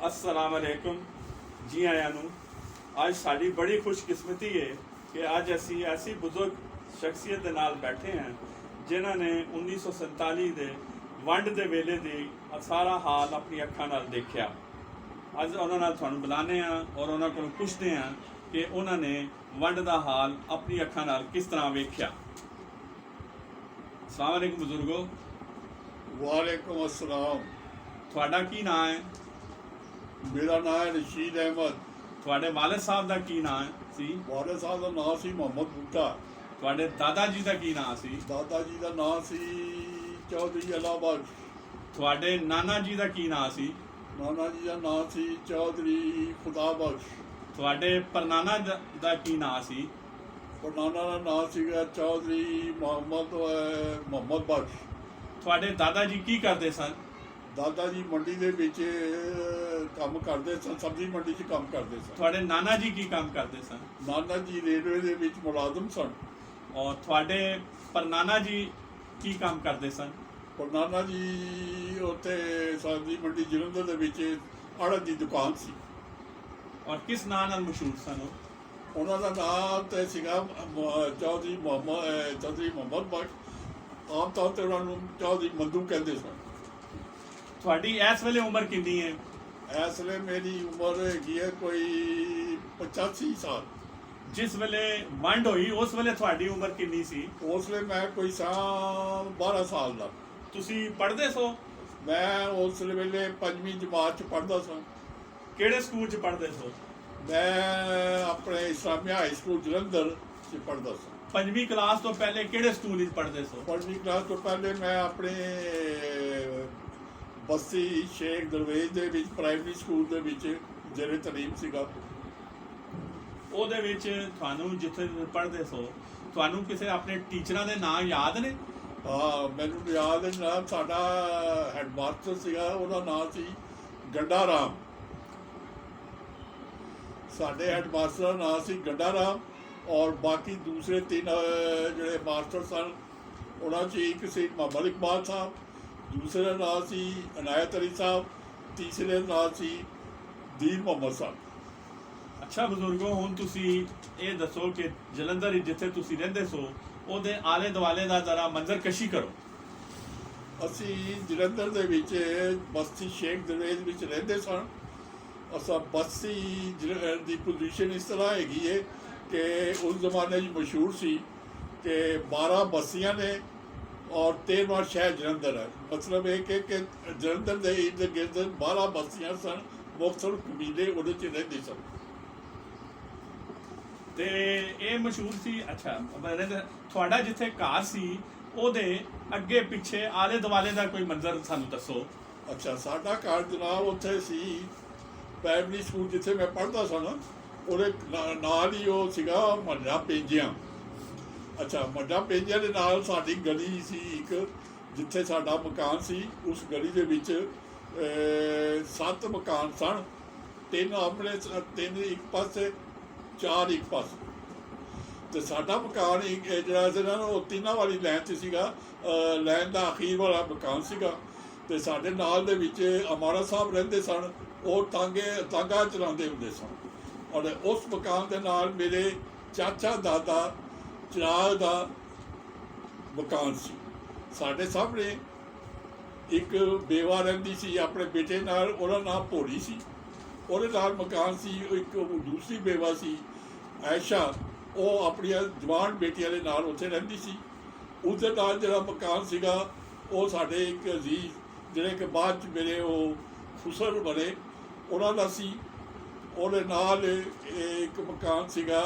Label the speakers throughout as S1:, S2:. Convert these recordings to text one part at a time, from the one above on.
S1: अस्सलाम वालेकुम जी आया नूं। ਅੱਜ ਸਾਡੀ बड़ी खुशकिस्मती है कि ਅੱਜ ਅਸੀਂ ऐसी बुजुर्ग शख्सियत ਦੇ ਨਾਲ बैठे हैं जिन्हों ने 1947 ਦੇ ਵੰਡ ਦੇ ਵੇਲੇ ਦੀ ਸਾਰਾ ਹਾਲ ਆਪਣੀ ਅੱਖਾਂ ਨਾਲ ਦੇਖਿਆ। ਅੱਜ ਉਹਨਾਂ ਨਾਲ ਤੁਹਾਨੂੰ ਬੁਲਾਉਂਦੇ ਹਾਂ ਔਰ ਉਹਨਾਂ ਕੋਲੋਂ ਪੁੱਛਦੇ ਹਾਂ ਕਿ ਉਹਨਾਂ ਨੇ ਵੰਡ ਦਾ ਹਾਲ ਆਪਣੀ ਅੱਖਾਂ ਨਾਲ ਕਿਸ ਤਰ੍ਹਾਂ ਵੇਖਿਆ। अस्सलाम वालेकुम बुजुर्गो।
S2: वालेकुम अस्सलाम।
S1: ਤੁਹਾਡਾ ਕੀ ਨਾਂ ਹੈ?
S2: मेरा नाम है रशीद अहमद।
S1: ਤੁਹਾਡੇ ਵਾਲਿਦ ਸਾਹਿਬ ਦਾ ਕੀ ਨਾਂ ਸੀ?
S2: वाले साहब का नाम सी मोहम्मद बूटा।
S1: ਤੁਹਾਡੇ ਦਾਦਾ ਜੀ ਦਾ ਕੀ ਨਾਂ ਸੀ?
S2: दादा जी का नाम सी चौधरी अला बख्श।
S1: ਤੁਹਾਡੇ ਨਾਨਾ ਜੀ ਦਾ ਕੀ ਨਾਂ ਸੀ?
S2: नाना जी का नाम सी चौधरी खुदा बख्श।
S1: ਤੁਹਾਡੇ ਪਰਨਾਨਾ ਦਾ ਕੀ ਨਾਂ ਸੀ?
S2: और नाना का नाम सीगा चौधरी मोहम्मद बख्श।
S1: ਤੁਹਾਡੇ ਦਾਦਾ ਜੀ ਕੀ ਕਰਦੇ ਸਨ?
S2: दादा जी मंडी ਦੇ ਵਿੱਚ ਕੰਮ ਕਰਦੇ ਸਨ, ਸਬਜ਼ੀ ਮੰਡੀ 'ਚ ਕੰਮ ਕਰਦੇ ਸਨ।
S1: ਤੁਹਾਡੇ ਨਾਨਾ ਜੀ ਕੀ ਕੰਮ ਕਰਦੇ ਸਨ?
S2: ਨਾਨਾ ਜੀ ਰੇਲਵੇ ਦੇ ਵਿੱਚ ਮੁਲਾਜ਼ਮ ਸਨ।
S1: ਔਰ ਤੁਹਾਡੇ ਪਰਨਾਨਾ ਜੀ ਕੀ ਕੰਮ ਕਰਦੇ ਸਨ?
S2: ਪਰ ਨਾਨਾ ਜੀ ਉੱਥੇ ਸਬਜ਼ੀ ਮੰਡੀ ਜਲੰਧਰ ਦੇ ਵਿੱਚ ਆੜਤ ਦੀ ਦੁਕਾਨ ਸੀ।
S1: ਔਰ ਕਿਸ ਨਾਂ ਨਾਲ ਮਸ਼ਹੂਰ ਸਨ ਉਹ?
S2: ਉਹਨਾਂ ਦਾ ਨਾਮ ਤੇ ਸੀਗਾ ਚੌਧਰੀ ਮੁਹੰਮਦ ਬਖਸ਼। ਆਮ ਤੌਰ 'ਤੇ ਉਹਨਾਂ ਨੂੰ ਚੌਧਰੀ ਮੰਦੂ ਕਹਿੰਦੇ ਸਨ।
S1: ਤੁਹਾਡੀ ਇਸ ਵੇਲੇ ਉਮਰ ਕਿੰਨੀ ਹੈ?
S2: ਇਸ ਵੇਲੇ ਮੇਰੀ ਉਮਰ ਹੈਗੀ ਹੈ ਕੋਈ 85 ਸਾਲ।
S1: ਜਿਸ ਵੇਲੇ ਵੰਡ ਹੋਈ ਉਸ ਵੇਲੇ ਤੁਹਾਡੀ ਉਮਰ ਕਿੰਨੀ ਸੀ?
S2: ਉਸ ਵੇਲੇ ਮੈਂ ਕੋਈ 12 ਸਾਲ ਦਾ।
S1: ਤੁਸੀਂ ਪੜ੍ਹਦੇ ਸੋ?
S2: ਮੈਂ ਉਸ ਵੇਲੇ 5ਵੀਂ ਜਮਾਤ 'ਚ ਪੜ੍ਹਦਾ ਸਾਂ।
S1: ਕਿਹੜੇ ਸਕੂਲ 'ਚ ਪੜ੍ਹਦੇ ਸੋ?
S2: ਮੈਂ ਆਪਣੇ ਇਸਲਾਮੀਆ ਹਾਈ ਸਕੂਲ ਜਲੰਧਰ 'ਚ ਪੜ੍ਹਦਾ ਸਾਂ।
S1: 5ਵੀਂ ਕਲਾਸ ਤੋਂ ਪਹਿਲੇ ਕਿਹੜੇ ਸਕੂਲ ਵਿੱਚ ਪੜ੍ਹਦੇ ਸੋ?
S2: 5ਵੀਂ ਕਲਾਸ ਤੋਂ ਪਹਿਲੇ ਮੈਂ ਆਪਣੇ ਬਸਤੀ ਸ਼ੇਖ ਦਰਵੇਸ਼ ਦੇ ਵਿੱਚ ਪ੍ਰਾਇਮਰੀ ਸਕੂਲ ਦੇ ਵਿੱਚ ਜਿਹੜੇ ਤਾਲੀਮ ਸੀਗਾ।
S1: ਉਹਦੇ ਵਿੱਚ ਤੁਹਾਨੂੰ ਜਿੱਥੇ ਪੜ੍ਹਦੇ ਸੋ ਤੁਹਾਨੂੰ ਕਿਸੇ ਆਪਣੇ ਟੀਚਰਾਂ ਦੇ ਨਾਂ ਯਾਦ ਨੇ?
S2: ਹਾਂ, ਮੈਨੂੰ ਯਾਦ ਹੈ ਜਨਾਬ, ਸਾਡਾ ਹੈਡਮਾਸਟਰ ਸੀਗਾ, ਉਹਦਾ ਨਾਮ ਸੀ ਗੰਡਾ ਰਾਮ। ਸਾਡੇ ਹੈਡਮਾਸਟਰ ਦਾ ਨਾਮ ਸੀ ਗੰਡਾ ਰਾਮ। ਔਰ ਬਾਕੀ ਦੂਸਰੇ ਤਿੰਨ ਜਿਹੜੇ ਮਾਸਟਰ ਸਨ ਉਹਨਾਂ 'ਚ ਇੱਕ ਸੀ ਮੁਹੰਮਦ ਇਕਬਾਲ ਸਾਹਿਬ, ਦੂਸਰੇ ਦਾ ਨਾਮ ਸੀ ਅਨਾਇਤ ਅਲੀ ਸਾਹਿਬ, ਤੀਸਰੇ ਦਾ ਨਾਮ ਸੀ ਦੀਨ ਮੁਹੰਮਦ ਸਾਹਿਬ।
S1: ਅੱਛਾ ਬਜ਼ੁਰਗੋ, ਹੁਣ ਤੁਸੀਂ ਇਹ ਦੱਸੋ ਕਿ ਜਲੰਧਰ ਜਿੱਥੇ ਤੁਸੀਂ ਰਹਿੰਦੇ ਸੋ ਉਹਦੇ ਆਲੇ ਦੁਆਲੇ ਦਾ ਜ਼ਰਾ ਮੰਜ਼ਰ ਕਸ਼ੀ ਕਰੋ।
S2: ਅਸੀਂ ਜਲੰਧਰ ਦੇ ਵਿੱਚ ਬਸਤੀ ਸ਼ੇਖ ਦਰਵੇਜ਼ ਵਿੱਚ ਰਹਿੰਦੇ ਸਨ। ਅਸਾਂ ਬਸਤੀ ਦੀ ਪੋਜੀਸ਼ਨ ਇਸ ਤਰ੍ਹਾਂ ਹੈਗੀ ਹੈ ਕਿ ਉਸ ਜ਼ਮਾਨੇ 'ਚ ਮਸ਼ਹੂਰ ਸੀ ਕਿ 12 ਬਸਤੀਆਂ ਨੇ ਔਰ 13ਵਾਂ ਸ਼ਹਿਰ ਜਲੰਧਰ ਹੈ। ਮਤਲਬ ਇਹ ਕਿ ਜਲੰਧਰ ਦੇ ਇਰਦ ਗਿਰਦ 12 ਬਸਤੀਆਂ ਸਨ, ਮੁਖਤਲਿਫ ਕਬੀਲੇ ਉਹਦੇ 'ਚ ਰਹਿੰਦੇ ਸਨ।
S1: ਤੇ ਇਹ ਮਸ਼ਹੂਰ ਸੀ। ਅੱਛਾ, ਤੁਹਾਡਾ ਜਿੱਥੇ ਘਰ ਸੀ ਉਹਦੇ ਅੱਗੇ ਪਿੱਛੇ ਆਲੇ ਦੁਆਲੇ ਦਾ ਕੋਈ ਮੰਜ਼ਰ ਸਾਨੂੰ ਦੱਸੋ।
S2: ਅੱਛਾ, ਸਾਡਾ ਘਰ ਜਨਾਬ ਉੱਥੇ ਸੀ ਪ੍ਰਾਇਮਰੀ ਸਕੂਲ ਜਿੱਥੇ ਮੈਂ ਪੜ੍ਹਦਾ ਸਾਂ ਨਾ, ਉਹਦੇ ਨਾਲ ਹੀ ਉਹ ਸੀਗਾ ਮੱਡਾ ਪੇਂਜਿਆਂ। ਅੱਛਾ, ਮੱਡਾ ਪੇਂਜਿਆਂ ਦੇ ਨਾਲ ਸਾਡੀ ਗਲੀ ਸੀ ਇੱਕ, ਜਿੱਥੇ ਸਾਡਾ ਮਕਾਨ ਸੀ। ਉਸ ਗਲੀ ਦੇ ਵਿੱਚ 7 ਮਕਾਨ ਸਨ। 3 ਆਪਣੇ, 3 ਇੱਕ ਪਾਸੇ, 4 ਇੱਕ ਪਾਸੇ। ਤੇ ਸਾਡਾ ਮਕਾਨ ਜਿਹੜਾ ਸੀ ਨਾ ਉਹ ਤਿੰਨਾਂ ਵਾਲੀ ਲਾਈਨ 'ਚ ਸੀਗਾ। ਲਾਈਨ ਦਾ ਅਖੀਰ ਵਾਲਾ ਮਕਾਨ ਸੀਗਾ। ਤੇ ਸਾਡੇ ਨਾਲ ਦੇ ਵਿੱਚ ਅਮਾਰਾ ਸਾਹਿਬ ਰਹਿੰਦੇ ਸਨ। ਉਹ ਤਾਂਗਾ ਚਲਾਉਂਦੇ ਹੁੰਦੇ ਸਨ। ਔਰ ਉਸ ਮਕਾਨ ਦੇ ਨਾਲ ਮੇਰੇ ਚਾਚਾ ਦਾਦਾ ਚਿਰਾਗ ਦਾ ਮਕਾਨ ਸੀ। ਸਾਡੇ ਸਾਹਮਣੇ ਇੱਕ ਬੇਵਾ ਰਹਿੰਦੀ ਸੀ ਆਪਣੇ ਬੇਟੇ ਨਾਲ, ਉਹਦਾ ਨਾਮ ਭੋਲੀ ਸੀ। ਉਹਦੇ ਨਾਲ ਮਕਾਨ ਸੀ। ਇੱਕ ਦੂਸਰੀ ਬੇਵਾ ਸੀ ਆਇਸ਼ਾ, ਉਹ ਆਪਣੀਆਂ ਜਵਾਨ ਬੇਟੀਆਂ ਦੇ ਨਾਲ ਉੱਥੇ ਰਹਿੰਦੀ ਸੀ। ਉਸਦੇ ਨਾਲ ਜਿਹੜਾ ਮਕਾਨ ਸੀਗਾ ਉਹ ਸਾਡੇ ਇੱਕ ਅਜ਼ੀਜ਼ ਜਿਹੜੇ ਕਿ ਬਾਅਦ 'ਚ ਮੇਰੇ ਉਹ ਖੁਸਰ ਬਣੇ, ਉਹਨਾਂ ਦਾ ਸੀ। ਉਹਦੇ ਨਾਲ ਇੱਕ ਮਕਾਨ ਸੀਗਾ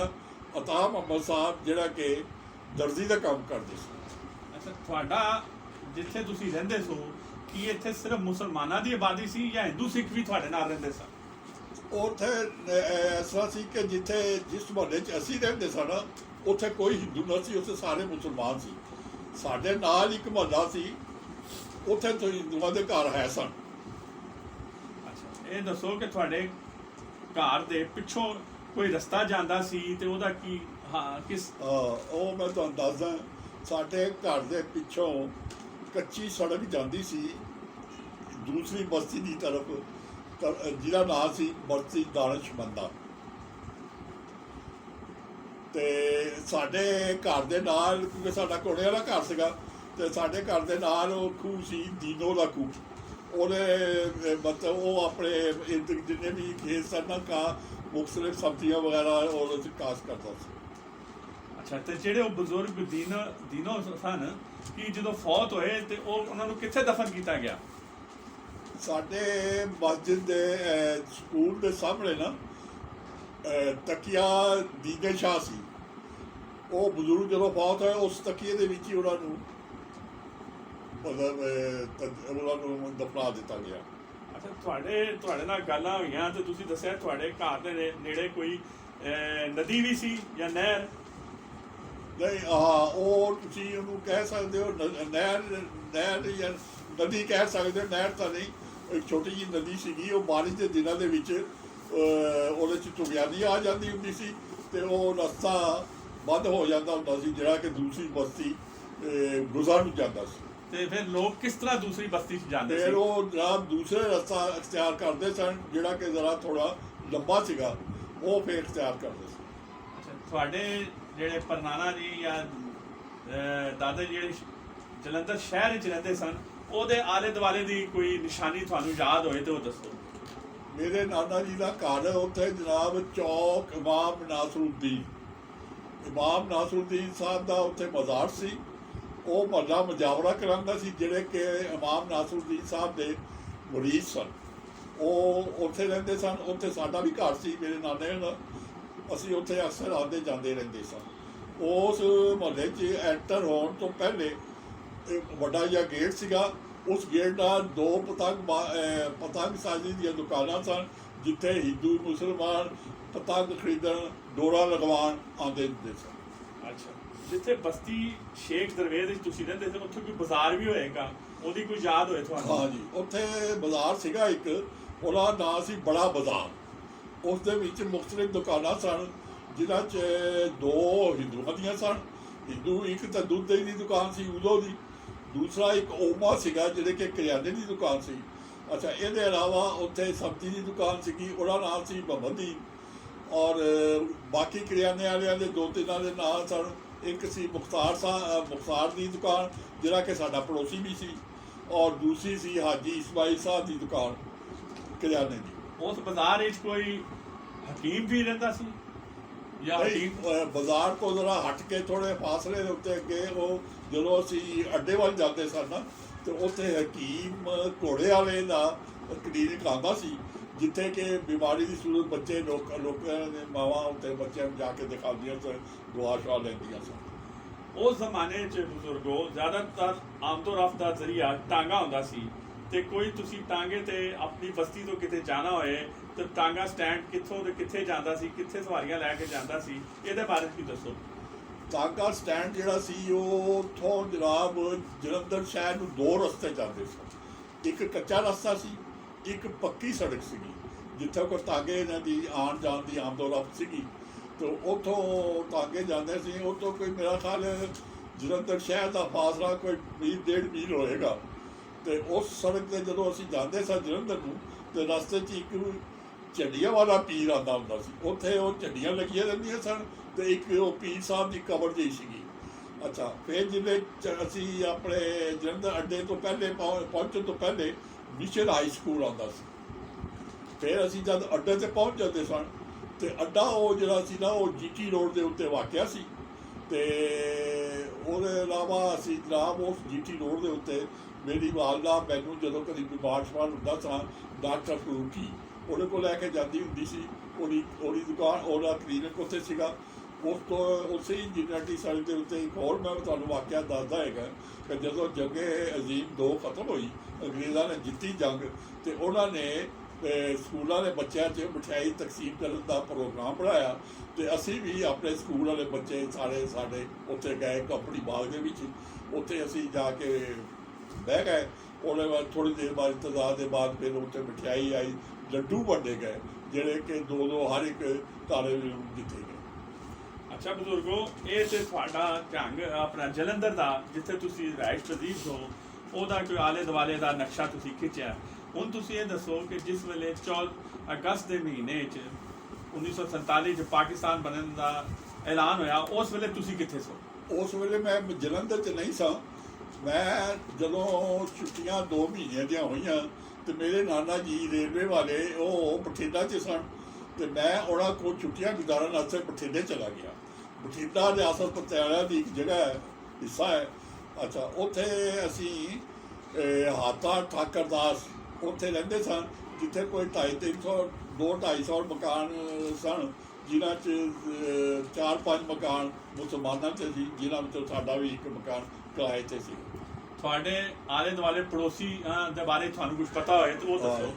S2: ਅਤਾ ਮੁਹੰਮਦ ਸਾਹਿਬ ਜਿਹੜਾ ਕਿ ਦਰਜੀ ਦਾ ਕੰਮ ਕਰਦੇ ਸੀ।
S1: ਅੱਛਾ, ਤੁਹਾਡਾ ਜਿੱਥੇ ਤੁਸੀਂ ਰਹਿੰਦੇ ਸੋ ਕੀ ਇੱਥੇ ਸਿਰਫ ਮੁਸਲਮਾਨਾਂ ਦੀ ਆਬਾਦੀ ਸੀ ਜਾਂ ਹਿੰਦੂ ਸਿੱਖ ਵੀ ਤੁਹਾਡੇ ਨਾਲ ਰਹਿੰਦੇ ਸਨ?
S2: ਉੱਥੇ ਐਸਾ ਸੀ ਕਿ ਜਿਸ ਮੁਹੱਲੇ 'ਚ ਅਸੀਂ ਰਹਿੰਦੇ ਸਨ ਉੱਥੇ ਕੋਈ ਹਿੰਦੂ ਨਾ ਸੀ, ਉੱਥੇ ਸਾਰੇ ਮੁਸਲਮਾਨ ਸੀ। ਸਾਡੇ ਨਾਲ ਇੱਕ ਮੁਹੱਲਾ ਸੀ, ਉੱਥੇ ਤੋਂ ਹਿੰਦੂਆਂ ਦੇ ਘਰ ਹੈ ਸਨ।
S1: ਅੱਛਾ, ਇਹ ਦੱਸੋ ਕਿ ਤੁਹਾਡੇ ਘਰ ਦੇ ਪਿੱਛੋਂ ਕੋਈ ਰਸਤਾ ਜਾਂਦਾ ਸੀ ਤੇ ਉਹਦਾ ਕੀ ਕਿਸ?
S2: ਉਹ ਮੈਂ ਤੁਹਾਨੂੰ ਦੱਸਦਾ। ਸਾਡੇ ਘਰ ਦੇ ਪਿੱਛੋਂ ਕੱਚੀ ਸੜਕ ਜਾਂਦੀ ਸੀ ਦੂਸਰੀ ਬਸਤੀ ਦੀ ਤਰਫ। ਜਿਹਦਾ ਨਾਂ ਸੀ ਬਸਤੀ ਦਾਨਿਸ਼ਮੰਦਾ। ਤੇ ਸਾਡੇ ਘਰ ਦੇ ਨਾਲ, ਕਿਉਂਕਿ ਸਾਡਾ ਘੋੜੇ ਵਾਲਾ ਘਰ ਸੀਗਾ, ਤੇ ਸਾਡੇ ਘਰ ਦੇ ਨਾਲ ਉਹ ਖੂਹ ਸੀ ਦੀਨੋ ਦਾ ਖੂਹ। ਉਹਨੇ ਮਤਲਬ ਉਹ ਆਪਣੇ ਜਿੰਨੇ ਵੀ ਖੇਤ ਸਨ ਕਾ ਮੁਖਤਲਿਫ ਸਬਜ਼ੀਆਂ ਵਗੈਰਾ ਉਹਦੇ 'ਚ ਕਾਸ਼ ਕਰਦਾ ਸੀ।
S1: ਅੱਛਾ, ਤੇ ਜਿਹੜੇ ਉਹ ਬਜ਼ੁਰਗ ਦੀਨੋ ਸਨ, ਕਿ ਜਦੋਂ ਫੌਤ ਹੋਏ ਤੇ ਉਹਨਾਂ ਨੂੰ ਕਿੱਥੇ ਦਫਨ ਕੀਤਾ ਗਿਆ?
S2: ਸਾਡੇ ਮਸਜਿਦ ਦੇ ਸਕੂਲ ਦੇ ਸਾਹਮਣੇ ਨਾ ਤਕੀਆ ਦੀਨੇ ਸ਼ਾਹ ਸੀ। ਉਹ ਬਜ਼ੁਰਗ ਜਦੋਂ ਫੌਤ ਹੋਏ ਉਸ ਤਕੀਏ ਦੇ ਵਿੱਚ ਹੀ ਉਹਨਾਂ ਨੂੰ ਦਫਨਾ ਦਿੱਤਾ ਗਿਆ।
S1: ਅੱਛਾ, ਤੁਹਾਡੇ ਨਾਲ ਗੱਲਾਂ ਹੋਈਆਂ ਤੇ ਤੁਸੀਂ ਦੱਸਿਆ ਤੁਹਾਡੇ ਘਰ ਦੇ ਨੇੜੇ ਕੋਈ ਨਦੀ ਵੀ ਸੀ ਜਾਂ ਨਹਿਰ?
S2: ਨਹੀਂ, ਉਹ ਤੁਸੀਂ ਉਹਨੂੰ ਕਹਿ ਸਕਦੇ ਹੋ ਨਹਿਰ ਜਾਂ ਨਦੀ ਕਹਿ ਸਕਦੇ ਹੋ। ਨਹਿਰ ਤਾਂ ਨਹੀਂ, ਇੱਕ ਛੋਟੀ ਜਿਹੀ ਨਦੀ ਸੀਗੀ। ਉਹ ਬਾਰਿਸ਼ ਦੇ ਦਿਨਾਂ ਦੇ ਵਿੱਚ ਉਹਦੇ 'ਚ ਤੁਗਿਆਨੀ ਆ ਜਾਂਦੀ ਹੁੰਦੀ ਸੀ ਤੇ ਉਹ ਰਸਤਾ ਬੰਦ ਹੋ ਜਾਂਦਾ ਹੁੰਦਾ ਸੀ, ਜਿਹੜਾ ਕਿ ਦੂਸਰੀ ਬਸਤੀ ਗੁਜ਼ਰ ਨੂੰ ਜਾਂਦਾ ਸੀ।
S1: ਤੇ ਫਿਰ ਲੋਕ ਕਿਸ ਤਰ੍ਹਾਂ ਦੂਸਰੀ ਬਸਤੀ 'ਚ ਜਾਂਦੇ ਸੀ?
S2: ਫਿਰ ਉਹ ਜਨਾਬ ਦੂਸਰੇ ਰਸਤਾ ਅਖਤਿਆਰ ਕਰਦੇ ਸਨ, ਜਿਹੜਾ ਕਿ ਜ਼ਰਾ ਥੋੜਾ ਲੰਬਾ ਸੀਗਾ, ਉਹ ਫਿਰ ਅਖਤਿਆਰ ਕਰਦੇ ਸੀ।
S1: ਅੱਛਾ, ਤੁਹਾਡੇ ਜਿਹੜੇ ਪਰਨਾਨਾ ਜੀ ਜਾਂ ਦਾਦਾ ਜਿਹੜੇ ਜਲੰਧਰ ਸ਼ਹਿਰ ਵਿੱਚ ਰਹਿੰਦੇ ਸਨ, ਉਹਦੇ ਆਲੇ ਦੁਆਲੇ ਦੀ ਕੋਈ ਨਿਸ਼ਾਨੀ ਤੁਹਾਨੂੰ ਯਾਦ ਹੋਏ ਤੇ ਉਹ ਦੱਸੋ।
S2: ਮੇਰੇ ਨਾਨਾ ਜੀ ਦਾ ਘਰ ਉੱਥੇ ਜਨਾਬ ਚੌਕ ਇਮਾਮ ਨਾਸਰੁਦੀਨ ਸਾਹਿਬ ਦਾ ਉੱਥੇ ਮਜ਼ਾਰ ਸੀ। ਉਹ ਮਹੱਲਾ ਮੁਜਾਵਰਾ ਕਰਾਉਂਦਾ ਸੀ, ਜਿਹੜੇ ਕਿ ਇਮਾਮ ਨਾਸਰੁਦੀਨ ਸਾਹਿਬ ਦੇ ਮੁਰੀਦ ਸਨ। ਉਹ ਉੱਥੇ ਰਹਿੰਦੇ ਸਨ। ਉੱਥੇ ਸਾਡਾ ਵੀ ਘਰ ਸੀ ਮੇਰੇ ਨਾਨੇ ਦਾ। ਅਸੀਂ ਉੱਥੇ ਅਕਸਰ ਆਉਂਦੇ ਜਾਂਦੇ ਰਹਿੰਦੇ ਸਨ। ਉਸ ਮੁਹੱਲੇ 'ਚ ਐਂਟਰ ਹੋਣ ਤੋਂ ਪਹਿਲੇ ਵੱਡਾ ਜਿਹਾ ਗੇਟ ਸੀਗਾ। ਉਸ ਗੇਟ ਨਾਲ ਦੋ ਪਤੰਗਸਾਜ਼ੀ ਦੀਆਂ ਦੁਕਾਨਾਂ ਸਨ, ਜਿੱਥੇ ਹਿੰਦੂ ਮੁਸਲਮਾਨ ਪਤੰਗ ਖਰੀਦਣ, ਡੋਰਾ ਲਗਵਾਉਣ ਆਉਂਦੇ ਹੁੰਦੇ ਸਨ।
S1: ਅੱਛਾ, ਜਿੱਥੇ ਬਸਤੀ ਸ਼ੇਖ ਦਰਵੇਜ਼ ਵਿੱਚ ਤੁਸੀਂ ਰਹਿੰਦੇ ਸੀ, ਉੱਥੇ ਕੋਈ ਬਾਜ਼ਾਰ ਵੀ ਹੋਏਗਾ, ਉਹਦੀ ਕੋਈ ਯਾਦ ਹੋਏ ਤੁਹਾਨੂੰ?
S2: ਹਾਂਜੀ, ਉੱਥੇ ਬਾਜ਼ਾਰ ਸੀਗਾ ਇੱਕ, ਉਹਦਾ ਨਾਂ ਸੀ ਬੜਾ ਬਾਜ਼ਾਰ। ਉਸ ਦੇ ਵਿੱਚ ਮੁਖਤਲਿਫ ਦੁਕਾਨਾਂ ਸਨ, ਜਿਨ੍ਹਾਂ 'ਚ ਦੋ ਹਿੰਦੂਆਂ ਦੀਆਂ ਸਨ। ਇੱਕ ਤਾਂ ਦੁੱਧ ਦੀ ਦੁਕਾਨ ਸੀ ਉਦੋਂ ਦੀ, ਦੂਸਰਾ ਇੱਕ ਓਮਾ ਸੀਗਾ ਜਿਹੜੇ ਕਿ ਕਰਿਆਨੇ ਦੀ ਦੁਕਾਨ ਸੀ। ਅੱਛਾ, ਇਹਦੇ ਇਲਾਵਾ ਉੱਥੇ ਸਬਜ਼ੀ ਦੀ ਦੁਕਾਨ ਸੀਗੀ, ਉਹਦਾ ਨਾਮ ਸੀ ਮੁਹੰਮਦੀ। ਔਰ ਬਾਕੀ ਕਰਿਆਨੇ ਵਾਲਿਆਂ ਦੇ ਦੋ ਤਿੰਨਾਂ ਦੇ ਨਾਂ ਸਨ। ਇੱਕ ਸੀ ਮੁਖਤਾਰ ਦੀ ਦੁਕਾਨ, ਜਿਹੜਾ ਕਿ ਸਾਡਾ ਪੜੋਸੀ ਵੀ ਸੀ, ਔਰ ਦੂਸਰੀ ਸੀ ਹਾਜੀ ਇਸਮਾਈਲ ਸਾਹਿਬ ਦੀ ਦੁਕਾਨ ਕਰਿਆਨੇ ਦੀ।
S1: ਉਸ ਬਾਜ਼ਾਰ ਵਿੱਚ ਕੋਈ ਹਕੀਮ ਵੀ ਰਹਿੰਦਾ ਸੀ ਜਾਂ
S2: ਬਾਜ਼ਾਰ ਤੋਂ ਜ਼ਰਾ ਹਟ ਕੇ ਥੋੜ੍ਹੇ ਫਾਸਲੇ ਦੇ ਉੱਤੇ ਅੱਗੇ ਉਹ ਜਦੋਂ ਅਸੀਂ ਅੱਡੇ ਵੱਲ ਜਾਂਦੇ ਸਨ ਨਾ, ਤੇ ਉੱਥੇ ਹਕੀਮ ਘੋੜੇ ਵਾਲੇ ਦਾ ਕਲੀਨਿਕ ਆਉਂਦਾ ਸੀ, ਜਿੱਥੇ ਕਿ ਬਿਮਾਰੀ ਦੀ ਸੂਰਤ ਬੱਚੇ ਲੋਕਾਂ ਦੇ ਮਾਵਾਂ ਉੱਤੇ ਬੱਚਿਆਂ ਨੂੰ ਜਾ ਕੇ ਦਿਖਾਉਂਦੀਆਂ ਸਨ, ਦੁਆ ਸ਼ੁਆ ਲੈਂਦੀਆਂ ਸਨ।
S1: ਉਸ ਜ਼ਮਾਨੇ 'ਚ ਬਜ਼ੁਰਗੋ ਜ਼ਿਆਦਾਤਰ ਆਮਦੋਰਫਤ ਦਾ ਜ਼ਰੀਆ ਟਾਂਗਾ ਹੁੰਦਾ ਸੀ। ਤੇ ਕੋਈ ਤੁਸੀਂ ਟਾਂਗੇ ਤੇ ਆਪਣੀ ਬਸਤੀ ਤੋਂ ਕਿਤੇ ਜਾਣਾ ਹੋਏ ਤੇ ਟਾਂਗਾ ਸਟੈਂਡ ਕਿੱਥੋਂ ਤੇ ਕਿੱਥੇ ਜਾਂਦਾ ਸੀ, ਕਿੱਥੇ ਸਵਾਰੀਆਂ ਲੈ ਕੇ ਜਾਂਦਾ ਸੀ, ਇਹਦੇ ਬਾਰੇ ਕੀ ਦੱਸੋ।
S2: ਟਾਂਗਾ ਸਟੈਂਡ ਜਿਹੜਾ ਸੀ ਉਹ ਉੱਥੋਂ ਜਨਾਬ ਜਲੰਧਰ ਸ਼ਹਿਰ ਨੂੰ ਦੋ ਰਸਤੇ ਜਾਂਦੇ ਸਨ। ਇੱਕ ਕੱਚਾ ਰਸਤਾ ਸੀ, ਇੱਕ ਪੱਕੀ ਸੜਕ ਸੀਗੀ, ਜਿੱਥੇ ਕੋਈ ਟਾਂਗੇ ਇਹਨਾਂ ਦੀ ਆਉਣ ਜਾਣ ਦੀ ਆਮਦੋਰਫਤ ਸੀਗੀ। ਤੇ ਉੱਥੋਂ ਟਾਂਗੇ ਜਾਂਦੇ ਸੀ। ਉੱਥੋਂ ਕੋਈ ਮੇਰਾ ਖਿਆਲ ਜਲੰਧਰ ਸ਼ਹਿਰ ਦਾ ਫਾਸਲਾ ਕੋਈ 1.5 ਮੀਲ ਹੋਏਗਾ। ਤੇ ਉਸ ਸੜਕ 'ਤੇ ਜਦੋਂ ਅਸੀਂ ਜਾਂਦੇ ਸਾਂ ਜਲੰਧਰ ਨੂੰ, ਤੇ ਰਸਤੇ 'ਚ ਇੱਕ ਝੰਡੀਆਂ ਵਾਲਾ ਪੀਰ ਆਉਂਦਾ ਹੁੰਦਾ ਸੀ। ਉੱਥੇ ਉਹ ਝੰਡੀਆਂ ਲੱਗੀਆਂ ਰਹਿੰਦੀਆਂ ਸਨ, ਤੇ ਇੱਕ ਉਹ ਪੀਰ ਸਾਹਿਬ ਦੀ ਕਬਰ ਜਿਹੀ ਸੀਗੀ। ਅੱਛਾ, ਫਿਰ ਜਿਵੇਂ ਅਸੀਂ ਆਪਣੇ ਜਲੰਧਰ ਅੱਡੇ ਤੋਂ ਪਹਿਲੇ ਪਹੁੰਚਣ ਤੋਂ ਪਹਿਲੇ ਮਿਸ਼ਨ ਹਾਈ ਸਕੂਲ ਆਉਂਦਾ ਸੀ। ਫਿਰ ਅਸੀਂ ਜਦ ਅੱਡੇ 'ਤੇ ਪਹੁੰਚ ਜਾਂਦੇ ਸਨ, ਤੇ ਅੱਡਾ ਉਹ ਜਿਹੜਾ ਸੀ ਨਾ ਉਹ ਜੀਟੀ ਰੋਡ ਦੇ ਉੱਤੇ ਵਾਕਿਆ ਸੀ। ਤੇ ਉਹਦੇ ਇਲਾਵਾ ਅਸੀਂ ਜਨਾਬ ਉਸ ਜੀਟੀ ਰੋਡ ਦੇ ਉੱਤੇ ਮੇਰੀ ਵਾਲਦਾ ਮੈਨੂੰ ਜਦੋਂ ਕਦੀ ਬਿਮਾਰ ਸ਼ਮਾਰ ਹੁੰਦਾ ਸਾਂ, ਡਾਕਟਰ ਫਰੂਕੀ ਉਹਦੇ ਕੋਲ ਲੈ ਕੇ ਜਾਂਦੀ ਹੁੰਦੀ ਸੀ। ਉਹਦੀ ਦੁਕਾਨ, ਉਹਦਾ ਕਲੀਨਿਕ ਉੱਥੇ ਸੀਗਾ। ਉਸ ਤੋਂ ਉਸੇ ਇੰਜੀਨੀਅਰਿੰਗ ਸੜਕ ਦੇ ਉੱਤੇ ਇੱਕ ਹੋਰ ਮੈਂ ਤੁਹਾਨੂੰ ਵਾਕਿਆ ਦੱਸਦਾ ਹੈਗਾ ਕਿ ਜਦੋਂ ਜੰਗੇ ਅਜ਼ੀਮ 2 ਖਤਮ ਹੋਈ, ਅੰਗਰੇਜ਼ਾਂ ਨੇ ਜਿੱਤੀ ਜੰਗ, ਤੇ ਉਹਨਾਂ ਨੇ ਸਕੂਲਾਂ ਦੇ ਬੱਚਿਆਂ 'ਚ ਮਠਿਆਈ ਤਕਸੀਮ ਕਰਨ ਦਾ ਪ੍ਰੋਗਰਾਮ ਬਣਾਇਆ। ਤੇ ਅਸੀਂ ਵੀ ਆਪਣੇ ਸਕੂਲ ਵਾਲੇ ਬੱਚੇ ਸਾਰੇ ਸਾਡੇ ਉੱਥੇ ਗਏ ਕੰਪਨੀ ਬਾਗ ਦੇ ਵਿੱਚ। ਉੱਥੇ ਅਸੀਂ ਜਾ ਕੇ ਬਹਿ ਗਏ। ਉਹਦੇ ਬਾਅਦ ਥੋੜ੍ਹੀ ਦੇਰ ਬਾਅਦ ਇੰਤਜ਼ਾਰ ਦੇ ਬਾਅਦ ਫਿਰ ਉੱਥੇ ਮਠਿਆਈ ਆਈ, ਲੱਡੂ ਵੰਡੇ ਗਏ, ਜਿਹੜੇ ਕਿ 2 ਹਰ ਇੱਕ ਘਰ ਨੂੰ ਦਿੱਤੇ ਗਏ।
S1: ਅੱਛਾ ਬਜ਼ੁਰਗੋ, ਇਹ ਤੇ ਤੁਹਾਡਾ ਢੰਗ ਆਪਣਾ ਜਲੰਧਰ ਦਾ, ਜਿੱਥੇ ਤੁਸੀਂ ਰਿਹਾਇਸ਼ ਪਜ਼ੀਰ ਹੋ, ਉਹਦਾ ਕੋਈ ਆਲੇ ਦੁਆਲੇ ਦਾ ਨਕਸ਼ਾ ਤੁਸੀਂ ਖਿੱਚਿਆ। ਹੁਣ ਤੁਸੀਂ ਇਹ ਦੱਸੋ ਕਿ ਜਿਸ ਵੇਲੇ 14 ਅਗਸਤ ਦੇ ਮਹੀਨੇ 'ਚ 1947 'ਚ ਪਾਕਿਸਤਾਨ ਬਣਨ ਦਾ ਐਲਾਨ ਹੋਇਆ, ਉਸ ਵੇਲੇ ਤੁਸੀਂ ਕਿੱਥੇ ਸੋ?
S2: ਉਸ ਵੇਲੇ ਮੈਂ ਜਲੰਧਰ 'ਚ ਨਹੀਂ ਸਾਂ। ਮੈਂ ਜਦੋਂ ਛੁੱਟੀਆਂ 2 ਮਹੀਨਿਆਂ ਦੀਆਂ ਹੋਈਆਂ ਤੇ ਮੇਰੇ ਨਾਨਾ ਜੀ ਰੇਲਵੇ ਵਾਲੇ ਉਹ ਬਠਿੰਡਾ 'ਚ ਸਨ ਤੇ ਮੈਂ ਉਹਨਾਂ ਕੋਲ ਛੁੱਟੀਆਂ ਗੁਜ਼ਾਰਨ ਵਾਸਤੇ ਬਠਿੰਡੇ ਚਲਾ ਗਿਆ। ਬਠਿੰਡਾ ਰਿਆਸਤ ਪਟਿਆਲਾ ਦੀ ਇੱਕ ਜਗ੍ਹਾ ਹੈ, ਹਿੱਸਾ ਹੈ। ਅੱਛਾ, ਉੱਥੇ ਅਸੀਂ ਹਾਤਾ ਠਾਕਰਦਾਸ ਉੱਥੇ ਰਹਿੰਦੇ ਸਨ, ਜਿੱਥੇ ਕੋਈ 250-300 ਮਕਾਨ ਸਨ, ਜਿਨ੍ਹਾਂ 'ਚ 4-5 ਮਕਾਨ ਮੁਸਲਮਾਨਾਂ 'ਚ ਸੀ, ਜਿਨ੍ਹਾਂ ਵਿੱਚੋਂ ਸਾਡਾ ਵੀ ਇੱਕ ਮਕਾਨ ਕਿਰਾਏ 'ਤੇ ਸੀ।
S1: ਤੁਹਾਡੇ ਆਲੇ ਦੁਆਲੇ ਪੜੋਸੀ ਦੇ ਬਾਰੇ ਤੁਹਾਨੂੰ ਕੁਝ ਪਤਾ ਹੋਏ ਤਾਂ ਉਹ ਦੱਸੋ।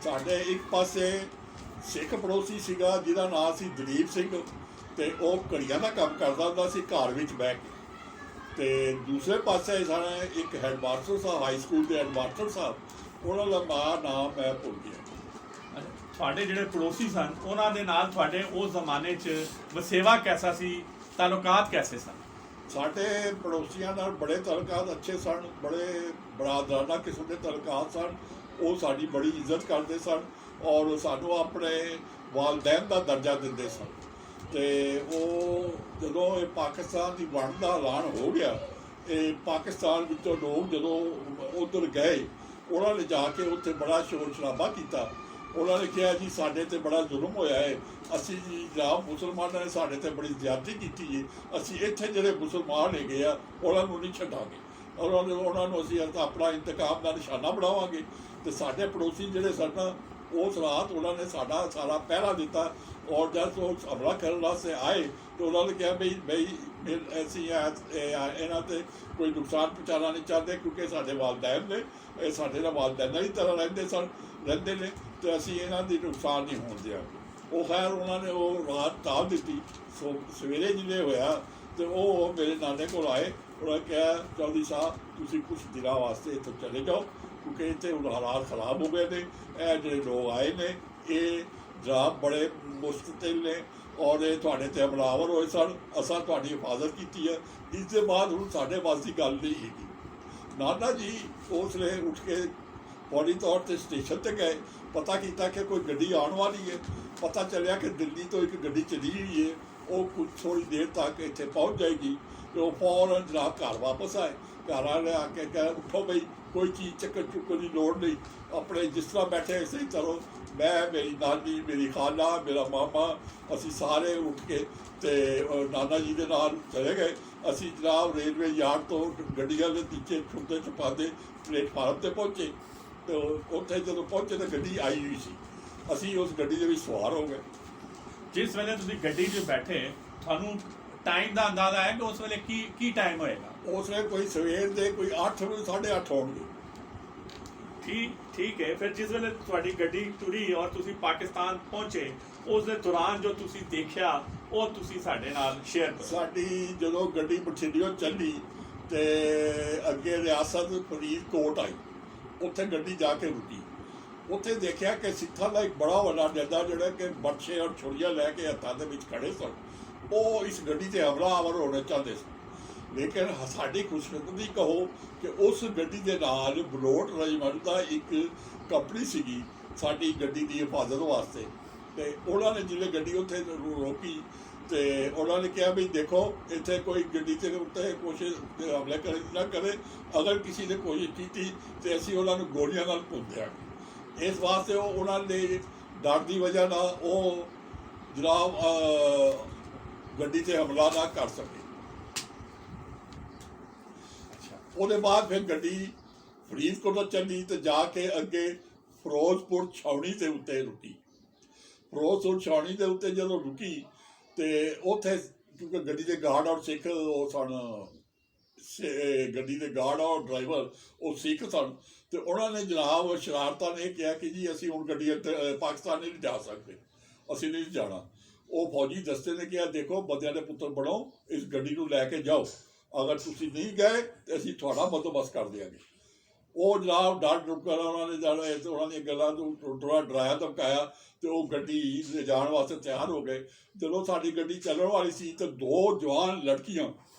S2: ਸਾਡੇ ਇੱਕ ਪਾਸੇ ਸਿੱਖ ਪੜੋਸੀ ਸੀਗਾ ਜਿਹਦਾ ਨਾਂ ਸੀ ਦਲੀਪ ਸਿੰਘ, ਤੇ ਉਹ ਘੜੀਆਂ ਦਾ ਕੰਮ ਕਰਦਾ ਹੁੰਦਾ ਸੀ ਘਰ ਵਿੱਚ ਬਹਿ ਕੇ। ਤੇ ਦੂਸਰੇ ਪਾਸੇ ਸਾਡਾ ਇੱਕ ਹੈਡਮਾਸਟਰ ਸਾਹਿਬ, ਹਾਈ ਸਕੂਲ ਦੇ ਹੈਡਮਾਸਟਰ ਸਾਹਿਬ, ਉਹਨਾਂ ਦਾ ਨਾਮ ਮੈਂ ਭੁੱਲ ਗਿਆ।
S1: ਤੁਹਾਡੇ ਜਿਹੜੇ ਪੜੋਸੀ ਸਨ ਉਹਨਾਂ ਦੇ ਨਾਲ ਤੁਹਾਡੇ ਉਸ ਜ਼ਮਾਨੇ 'ਚ ਵਸੇਵਾ ਕੈਸਾ ਸੀ, ਤਾਲੁਕਾਤ ਕੈਸੇ ਸਨ?
S2: ਸਾਡੇ ਪੜੋਸੀਆਂ ਨਾਲ ਬੜੇ ਤਾਲੁਕਾਤ ਅੱਛੇ ਸਨ, ਬੜੇ ਬਰਾਦਰਾਨਾ ਕਿਸਮ ਦੇ ਤਾਲੁਕਾਤ ਸਨ। ਉਹ ਸਾਡੀ ਬੜੀ ਇੱਜ਼ਤ ਕਰਦੇ ਸਨ ਔਰ ਸਾਨੂੰ ਆਪਣੇ ਵਾਲਦੈਨ ਦਾ ਦਰਜਾ ਦਿੰਦੇ ਸਨ। ਤੇ ਉਹ ਜਦੋਂ ਇਹ ਪਾਕਿਸਤਾਨ ਦੀ ਵੰਡ ਦਾ ਐਲਾਨ ਹੋ ਗਿਆ, ਇਹ ਪਾਕਿਸਤਾਨ ਵਿੱਚੋਂ ਲੋਕ ਜਦੋਂ ਉੱਧਰ ਗਏ, ਉਹਨਾਂ ਨੇ ਜਾ ਕੇ ਉੱਥੇ ਬੜਾ ਸ਼ੋਰ ਸ਼ਰਾਬਾ ਕੀਤਾ। ਉਹਨਾਂ ਨੇ ਕਿਹਾ ਜੀ ਸਾਡੇ ਤੇ ਬੜਾ ਜ਼ੁਲਮ ਹੋਇਆ ਹੈ, ਅਸੀਂ ਜੀ ਜਨਾਬ ਮੁਸਲਮਾਨਾਂ ਨੇ ਸਾਡੇ ਤੇ ਬੜੀ ਜ਼ਿਆਦਤੀ ਕੀਤੀ ਹੈ, ਅਸੀਂ ਇੱਥੇ ਜਿਹੜੇ ਮੁਸਲਮਾਨ ਹੈਗੇ ਆ ਉਹਨਾਂ ਨੂੰ ਨਹੀਂ ਛੱਡਾਂਗੇ, ਉਹਨਾਂ ਨੂੰ ਅਸੀਂ ਆਪਣਾ ਇੰਤਕਾਮ ਦਾ ਨਿਸ਼ਾਨਾ ਬਣਾਵਾਂਗੇ। ਤੇ ਸਾਡੇ ਪੜੋਸੀ ਜਿਹੜੇ ਸਨ ਉਸ ਰਾਤ ਉਹਨਾਂ ਨੇ ਸਾਡਾ ਸਾਰਾ ਪਹਿਰਾ ਦਿੱਤਾ ਔਰ ਜਦ ਉਹ ਹਮਲਾ ਕਰਨ ਵਾਸਤੇ ਆਏ ਤਾਂ ਉਹਨਾਂ ਨੇ ਕਿਹਾ ਬਈ ਅਸੀਂ ਇਹਨਾਂ ਤੇ ਕੋਈ ਨੁਕਸਾਨ ਪਹੁੰਚਾਉਣਾ ਨਹੀਂ ਚਾਹੁੰਦੇ, ਕਿਉਂਕਿ ਸਾਡੇ ਵਾਲਦੈਨ ਨੇ, ਇਹ ਸਾਡੇ ਨਾਲ ਵਾਲਦੈਨਾਂ ਦੀ ਤਰ੍ਹਾਂ ਰਹਿੰਦੇ ਨੇ, ਤੇ ਅਸੀਂ ਇਹਨਾਂ ਦੀ ਨੁਕਸਾਨ ਨਹੀਂ ਹੋਣ ਦਿਆਂਗੇ। ਉਹ ਖੈਰ ਉਹਨਾਂ ਨੇ ਉਹ ਰਾਤ ਟਾਲ ਦਿੱਤੀ। ਸਵੇਰੇ ਜਿਵੇਂ ਹੋਇਆ ਤੇ ਉਹ ਮੇਰੇ ਨਾਨੇ ਕੋਲ ਆਏ, ਉਹਨਾਂ ਕਿਹਾ ਚੌਧਰੀ ਸਾਹਿਬ ਤੁਸੀਂ ਕੁਛ ਦਿਨਾਂ ਵਾਸਤੇ ਇੱਥੋਂ ਚਲੇ ਜਾਓ, ਕਿਉਂਕਿ ਇੱਥੇ ਹੁਣ ਹਾਲਾਤ ਖਰਾਬ ਹੋ ਗਏ ਨੇ, ਇਹ ਜਿਹੜੇ ਲੋਕ ਆਏ ਨੇ ਇਹ ਜਨਾਬ ਬੜੇ ਮੁਸਤਕਿਲ ਨੇ ਔਰ ਇਹ ਤੁਹਾਡੇ ਤੇ ਹਮਲਾਵਰ ਹੋਏ ਸਨ, ਅਸਾਂ ਤੁਹਾਡੀ ਹਿਫਾਜ਼ਤ ਕੀਤੀ ਹੈ, ਇਸ ਦੇ ਬਾਅਦ ਹੁਣ ਸਾਡੇ ਵੱਸ ਦੀ ਗੱਲ ਨਹੀਂ ਹੈਗੀ। ਨਾਨਾ ਜੀ ਉਸ ਵੇਲੇ ਉੱਠ ਕੇ ਫੌਰੀ ਤੌਰ 'ਤੇ ਸਟੇਸ਼ਨ 'ਤੇ ਗਏ, ਪਤਾ ਕੀਤਾ ਕਿ ਕੋਈ ਗੱਡੀ ਆਉਣ ਵਾਲੀ ਹੈ। ਪਤਾ ਚੱਲਿਆ ਕਿ ਦਿੱਲੀ ਤੋਂ ਇੱਕ ਗੱਡੀ ਚੱਲੀ ਹੋਈ ਹੈ, ਉਹ ਕੁਝ ਥੋੜ੍ਹੀ ਦੇਰ ਤੱਕ ਇੱਥੇ ਪਹੁੰਚ ਜਾਏਗੀ। ਤੇ ਉਹ ਫੌਰਨ ਜਨਾਬ ਘਰ ਵਾਪਸ ਆਏ। ਘਰ ਵਾਲੇ ਆ ਕੇ ਕਹੇ ਉੱਠੋ ਬਈ, ਕੋਈ ਚੀਜ਼ ਚੁੱਕਣ ਦੀ ਲੋੜ ਨਹੀਂ, ਆਪਣੇ ਜਿਸ ਤਰ੍ਹਾਂ ਬੈਠੇ ਇਸੇ ਹੀ ਚਲੋ। ਮੈਂ, ਮੇਰੀ ਨਾਨੀ, ਮੇਰੀ ਖਾਲਾ, ਮੇਰਾ ਮਾਮਾ, ਅਸੀਂ ਸਾਰੇ ਉੱਠ ਕੇ ਤੇ ਨਾਨਾ ਜੀ ਦੇ ਨਾਲ ਚਲੇ ਗਏ। ਅਸੀਂ ਜਨਾਬ ਰੇਲਵੇ ਯਾਰਡ ਤੋਂ ਗੱਡੀਆਂ ਦੇ ਨੀਚੇ ਛੁਪਦੇ ਛੁਪਾਦੇ ਪਲੇਟਫਾਰਮ 'ਤੇ ਪਹੁੰਚੇ। ਤੇ ਉੱਥੇ ਜਦੋਂ ਪਹੁੰਚੇ ਤਾਂ ਗੱਡੀ ਆਈ ਹੋਈ ਸੀ, ਅਸੀਂ ਉਸ ਗੱਡੀ ਦੇ ਵਿੱਚ ਸਵਾਰ ਹੋ ਗਏ।
S1: ਜਿਸ ਵੇਲੇ ਤੁਸੀਂ ਗੱਡੀ 'ਚ ਬੈਠੇ, ਤੁਹਾਨੂੰ ਟਾਈਮ ਦਾ ਅੰਦਾਜ਼ਾ ਹੈ ਕਿ ਉਸ ਵੇਲੇ ਕੀ ਟਾਈਮ ਹੋਏਗਾ?
S2: ਉਸ ਵੇਲੇ ਕੋਈ ਸਵੇਰ ਦੇ ਕੋਈ 8 ਵਜੇ 8:30 ਹੋਣਗੇ।
S1: ਠੀਕ ਹੈ। ਫਿਰ ਜਿਸ ਵੇਲੇ ਤੁਹਾਡੀ ਗੱਡੀ ਤੁਰੀ ਔਰ ਤੁਸੀਂ ਪਾਕਿਸਤਾਨ ਪਹੁੰਚੇ, ਉਸ ਦੇ ਦੌਰਾਨ ਜੋ ਤੁਸੀਂ ਦੇਖਿਆ ਉਹ ਤੁਸੀਂ ਸਾਡੇ ਨਾਲ ਸ਼ੇਅਰ ਕਰੋ।
S2: ਸਾਡੀ ਜਦੋਂ ਗੱਡੀ ਬਠਿੰਡਿਓਂ ਚੱਲੀ ਤੇ ਅੱਗੇ ਰਿਆਸਤ ਫਰੀਦਕੋਟ ਆਈ, ਉੱਥੇ ਗੱਡੀ ਜਾ ਕੇ ਰੁਕੀ। ਉੱਥੇ ਦੇਖਿਆ ਕਿ ਸਿੱਖਾਂ ਦਾ ਇੱਕ ਬੜਾ ਵੱਡਾ ਜੱਦਾ ਜਿਹੜਾ ਕਿ ਬਰਛੇ ਔਰ ਛੁਰੀਆਂ ਲੈ ਕੇ ਹੱਥਾਂ ਦੇ ਵਿੱਚ ਖੜੇ ਸਨ, ਉਹ ਇਸ ਗੱਡੀ 'ਤੇ ਹਮਲਾਵਰ ਹੋਣਾ ਚਾਹੁੰਦੇ ਸਨ। ਲੇਕਿਨ ਸਾਡੀ ਖੁਸ਼ਕਿਸਮਤੀ ਕਹੋ ਕਿ ਉਸ ਗੱਡੀ ਦੇ ਨਾਲ ਬਲੋਟ ਰੈਜੀਮੈਂਟ ਦਾ ਇੱਕ ਕੰਪਨੀ ਸੀਗੀ ਸਾਡੀ ਗੱਡੀ ਦੀ ਹਿਫਾਜ਼ਤ ਵਾਸਤੇ। ਤੇ ਉਹਨਾਂ ਨੇ ਜਿਵੇਂ ਗੱਡੀ ਉੱਥੇ ਰੋਕੀ ਤੇ ਉਹਨਾਂ ਨੇ ਕਿਹਾ ਵੀ ਦੇਖੋ ਇੱਥੇ ਕੋਈ ਗੱਡੀ ਦੇ ਉੱਤੇ ਕੋਸ਼ਿਸ਼ ਹਮਲੇ ਨਾ ਕਰੇ, ਅਗਰ ਕਿਸੇ ਨੇ ਕੋਸ਼ਿਸ਼ ਕੀਤੀ ਤੇ ਅਸੀਂ ਉਹਨਾਂ ਨੂੰ ਗੋਲੀਆਂ ਨਾਲ ਭੁੰਨ ਦਿਆਂਗੇ। ਇਸ ਵਾਸਤੇ ਉਹਨਾਂ ਦੇ ਡਰ ਦੀ ਵਜ੍ਹਾ ਨਾਲ ਉਹ ਜਨਾਬ ਗੱਡੀ 'ਤੇ ਹਮਲਾ ਨਾ ਕਰ ਸਕੇ। ਉਹਦੇ ਬਾਅਦ ਫਿਰ ਗੱਡੀ ਫਰੀਦਕੋਟ ਤੋਂ ਚੱਲੀ ਤੇ ਜਾ ਕੇ ਅੱਗੇ ਫਿਰੋਜ਼ਪੁਰ ਛਾਉਣੀ ਦੇ ਉੱਤੇ ਰੁਕੀ। ਫਿਰੋਜ਼ਪੁਰ ਛਾਉਣੀ ਦੇ ਉੱਤੇ ਜਦੋਂ ਰੁਕੀ ਤੇ ਉੱਥੇ ਕਿਉਂਕਿ ਗੱਡੀ ਦੇ ਗਾਰਡ ਔਰ ਸਿੱਖ ਉਹ ਸਨ, ਗੱਡੀ ਦੇ ਗਾਰਡ ਔਰ ਡਰਾਈਵਰ ਉਹ ਸਿੱਖ ਸਨ, ਤੇ ਉਹਨਾਂ ਨੇ ਜਨਾਬ ਸ਼ਰਾਰਤਾਂ ਨੇ ਕਿਹਾ ਕਿ ਜੀ ਅਸੀਂ ਹੁਣ ਗੱਡੀ ਪਾਕਿਸਤਾਨ ਨਹੀਂ ਜਾ ਸਕਦੇ, ਅਸੀਂ ਨਹੀਂ ਜਾਣਾ। ਉਹ ਫੌਜੀ ਦਸਤੇ ਨੇ ਕਿਹਾ ਦੇਖੋ ਬੰਦਿਆਂ ਦੇ ਪੁੱਤਰ ਬਣੋ, ਇਸ ਗੱਡੀ ਨੂੰ ਲੈ ਕੇ ਜਾਓ, ਅਗਰ ਤੁਸੀਂ ਨਹੀਂ ਗਏ ਤੇ ਅਸੀਂ ਤੁਹਾਡਾ ਬੰਦੋਬਸਤ ਕਰ ਦਿਆਂਗੇ। ਉਹ ਜਨਾਬ ਡਰ ਡੁੱਕਰ ਉਹਨਾਂ ਦੀਆਂ ਗੱਲਾਂ ਨੂੰ ਥੋੜ੍ਹਾ ਡਰਾਇਆ ਧਮਕਾਇਆ ਤੇ ਉਹ ਗੱਡੀ ਲਿਜਾਣ ਵਾਸਤੇ ਤਿਆਰ ਹੋ ਗਏ। ਜਦੋਂ ਸਾਡੀ ਗੱਡੀ ਚੱਲਣ ਵਾਲੀ ਸੀ ਤੇ 2 ਜਵਾਨ ਲੜਕੀਆਂ